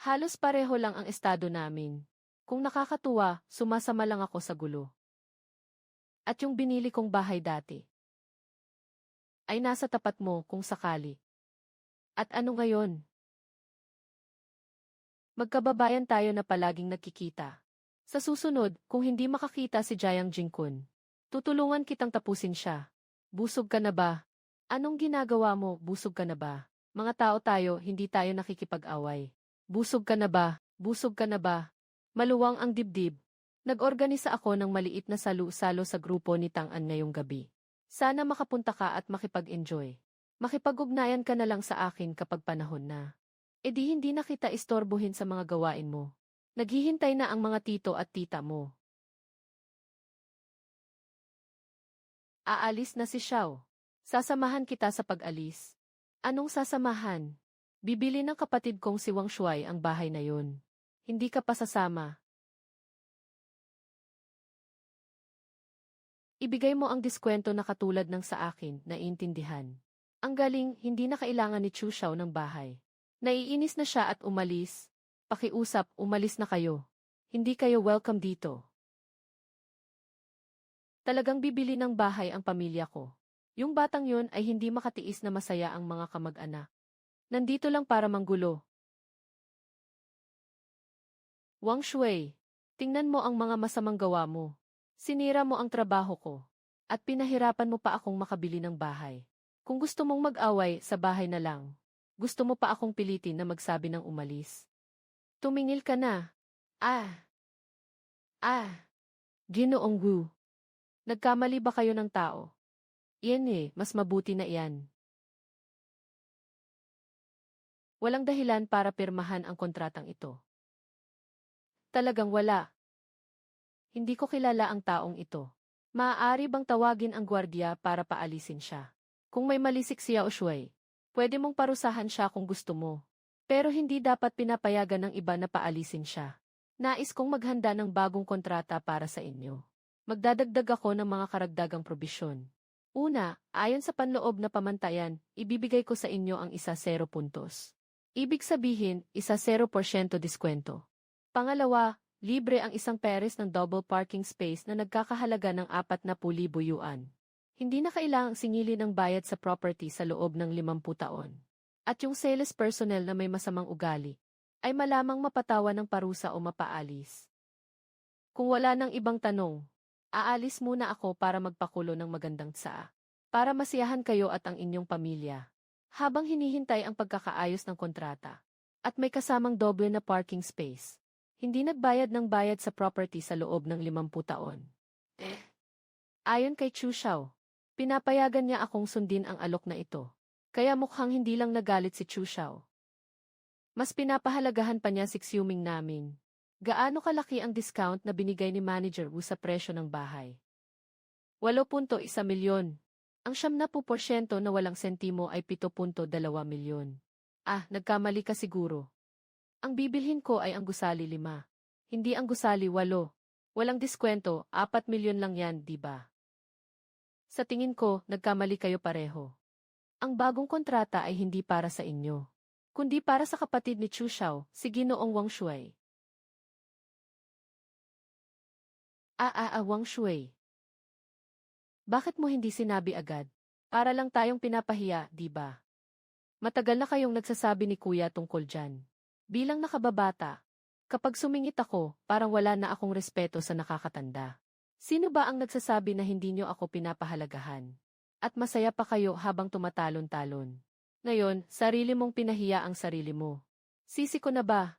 S1: Halos pareho lang ang estado namin. Kung nakakatuwa, sumasama lang ako sa gulo. At yung binili kong bahay dati ay nasa tapat mo kung sakali. At ano ngayon? Magkababayan tayo na palaging nagkikita. Sa susunod, kung hindi makakita si Jiang Jingkun, tutulungan kitang tapusin siya. Busog ka na ba? Anong ginagawa mo, busog ka na ba? Mga tao tayo, hindi tayo nakikipag-away. Busog ka na ba? Busog ka na ba? Maluwang ang dibdib. Nag-organisa ako ng maliit na salu-salo sa grupo ni Tang-an ngayong gabi. Sana makapunta ka at makipag-enjoy. Makipag-ugnayan ka na lang sa akin kapag panahon na. E di hindi na kita istorbohin sa mga gawain mo. Naghihintay na ang mga tito at tita mo. Aalis na si Xiao. Sasamahan kita sa pag-alis. Anong sasamahan? Bibili ng kapatid kong si Wang Shui ang bahay na yun. Hindi ka pa sasama. Ibigay mo ang diskwento na katulad ng sa akin, naiintindihan. Ang galing, hindi na kailangan ni Chu Xiao ng bahay. Naiinis na siya at umalis. Pakiusap, umalis na kayo. Hindi kayo welcome dito. Talagang bibili ng bahay ang pamilya ko. Yung batang yun ay hindi makatiis na masaya ang mga kamag-anak. Nandito lang para manggulo. Wang Shui, tingnan mo ang mga masamang gawa mo. Sinira mo ang trabaho ko. At pinahirapan mo pa akong makabili ng bahay. Kung gusto mong mag-away, sa bahay na lang. Gusto mo pa akong pilitin na magsabi ng umalis. Tumingil ka na. Ah! Ah, Ginoong Wu. Nagkamali ba kayo ng tao? Iyan mas mabuti na iyan. Walang dahilan para pirmahan ang kontratang ito. Talagang wala. Hindi ko kilala ang taong ito. Maaari bang tawagin ang gwardiya para paalisin siya? Kung may malisik siya o Shuai, pwede mong parusahan siya kung gusto mo. Pero hindi dapat pinapayagan ng iba na paalisin siya. Nais kong maghanda ng bagong kontrata para sa inyo. Magdadagdag ako ng mga karagdagang probisyon. Una, ayon sa panloob na pamantayan, ibibigay ko sa inyo ang isa 0 puntos. Ibig sabihin, isa 0% diskwento. Pangalawa, libre ang isang pares ng double parking space na nagkakahalaga ng 40,000 yuan. Hindi na kailangang singilin ng bayad sa property sa loob ng 50 taon. At yung sales personnel na may masamang ugali, ay malamang mapatawa ng parusa o mapaalis. Kung wala nang ibang tanong, aalis muna ako para magpakulo ng magandang tsaa. Para masiyahan kayo at ang inyong pamilya. Habang hinihintay ang pagkakaayos ng kontrata. At may kasamang doble na parking space. Hindi nagbayad ng bayad sa property sa loob ng 50 taon. Ayon kay Chu Xiao, pinapayagan niya akong sundin ang alok na ito. Kaya mukhang hindi lang nagalit si Chu Xiao. Mas pinapahalagahan pa niya si Xiuming namin. Gaano kalaki ang discount na binigay ni Manager Wu sa presyo ng bahay? 8.1 milyon. Ang 70% na walang sentimo ay 7.2 milyon. Nagkamali ka siguro. Ang bibilhin ko ay ang gusali 5. Hindi ang gusali 8. Walang diskwento, 4 milyon lang yan, di ba? Sa tingin ko, nagkamali kayo pareho. Ang bagong kontrata ay hindi para sa inyo, kundi para sa kapatid ni Chu Xiao, si Ginoong Wang Shui. Wang Shui. Bakit mo hindi sinabi agad? Para lang tayong pinapahiya, di ba? Matagal na kayong nagsasabi ni Kuya tungkol dyan. Bilang nakababata, kapag sumingit ako, parang wala na akong respeto sa nakakatanda. Sino ba ang nagsasabi na hindi nyo ako pinapahalagahan? At masaya pa kayo habang tumatalon-talon. Ngayon, sarili mong pinahiya ang sarili mo. Sisi ko na ba?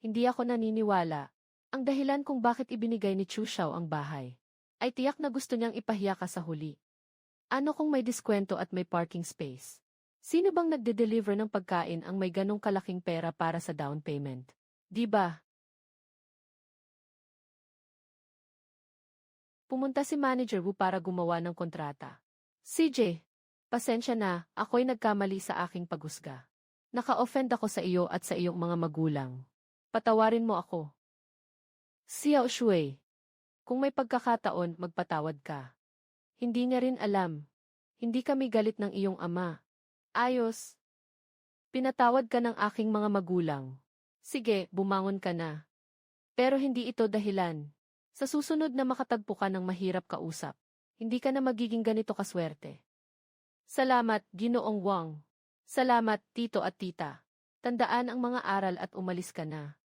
S1: Hindi ako naniniwala. Ang dahilan kung bakit ibinigay ni Chu Xiao ang bahay, ay tiyak na gusto niyang ipahiya ka sa huli. Ano kung may diskwento at may parking space? Sino bang nagde-deliver ng pagkain ang may ganong kalaking pera para sa down payment? Di ba? Pumunta si Manager Wu para gumawa ng kontrata. CJ, pasensya na, ako'y nagkamali sa aking paghusga. Naka-offend ako sa iyo at sa iyong mga magulang. Patawarin mo ako. Xiao Shui, kung may pagkakataon, magpatawad ka. Hindi niya rin alam. Hindi kami galit ng iyong ama. Ayos. Pinatawad ka ng aking mga magulang. Sige, bumangon ka na. Pero hindi ito dahilan. Sa susunod na makatagpo ka ng mahirap kausap, hindi ka na magiging ganito kaswerte. Salamat, Ginoong Wang. Salamat, tito at tita. Tandaan ang mga aral at umalis ka na.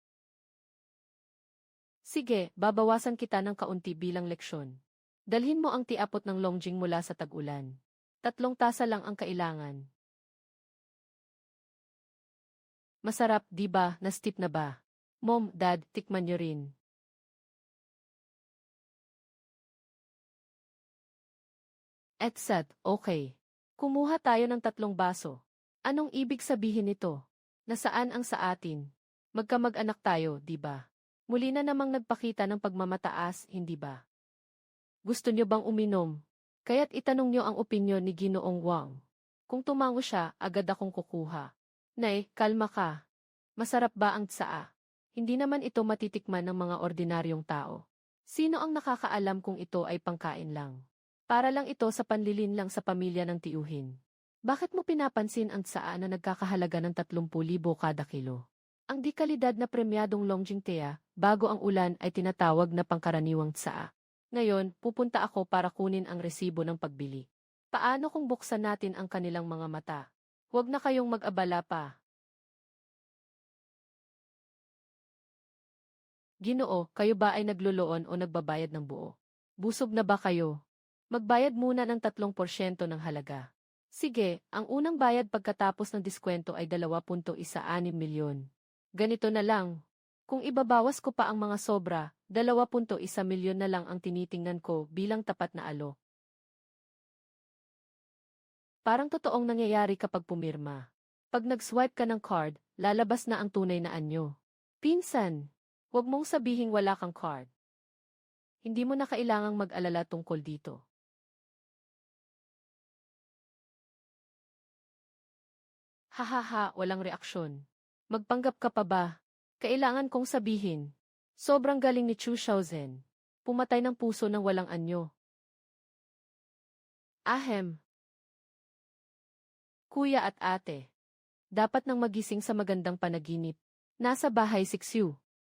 S1: Sige, babawasan kita ng kaunti bilang leksyon. Dalhin mo ang tiapot ng Longjing mula sa tag-ulan. 3 tasa lang ang kailangan. Masarap, di ba? Na-steep na ba? Mom, Dad, tikman nyo rin. Etsat, okay. Kumuha tayo ng 3 baso. Anong ibig sabihin nito? Nasaan ang sa atin? Magkamag-anak tayo, di ba? Muli na namang nagpakita ng pagmamataas, hindi ba? Gusto nyo bang uminom? Kaya't itanong nyo ang opinyon ni Ginoong Wang. Kung tumango siya, agad akong kukuha. Nay, kalma ka. Masarap ba ang tsaa? Hindi naman ito matitikman ng mga ordinaryong tao. Sino ang nakakaalam kung ito ay pangkain lang? Para lang ito sa panlilin lang sa pamilya ng tiuhin. Bakit mo pinapansin ang tsaa na nagkakahalaga ng 30,000 kada kilo? Ang di-kalidad na premyadong Longjing Tea, bago ang ulan ay tinatawag na pangkaraniwang tsaa. Ngayon, pupunta ako para kunin ang resibo ng pagbili. Paano kung buksan natin ang kanilang mga mata? Huwag na kayong mag-abala pa. Ginoo, kayo ba ay nagluloon o nagbabayad ng buo? Busog na ba kayo? Magbayad muna ng 3% ng halaga. Sige, ang unang bayad pagkatapos ng diskwento ay 2.16 milyon. Ganito na lang. Kung ibabawas ko pa ang mga sobra, 2.1 milyon na lang ang tinitingnan ko bilang tapat na alo. Parang totoong nangyayari kapag pumirma. Pag nag-swipe ka ng card, lalabas na ang tunay na anyo. Pinsan, huwag mong sabihing wala kang card. Hindi mo na kailangang mag-alala tungkol dito. Hahaha, walang reaksyon. Magpanggap ka pa ba? Kailangan kong sabihin. Sobrang galing ni Chu Shaozhen. Pumatay ng puso ng walang anyo. Ahem. Kuya at ate. Dapat nang magising sa magandang panaginip. Nasa bahay si Xiu.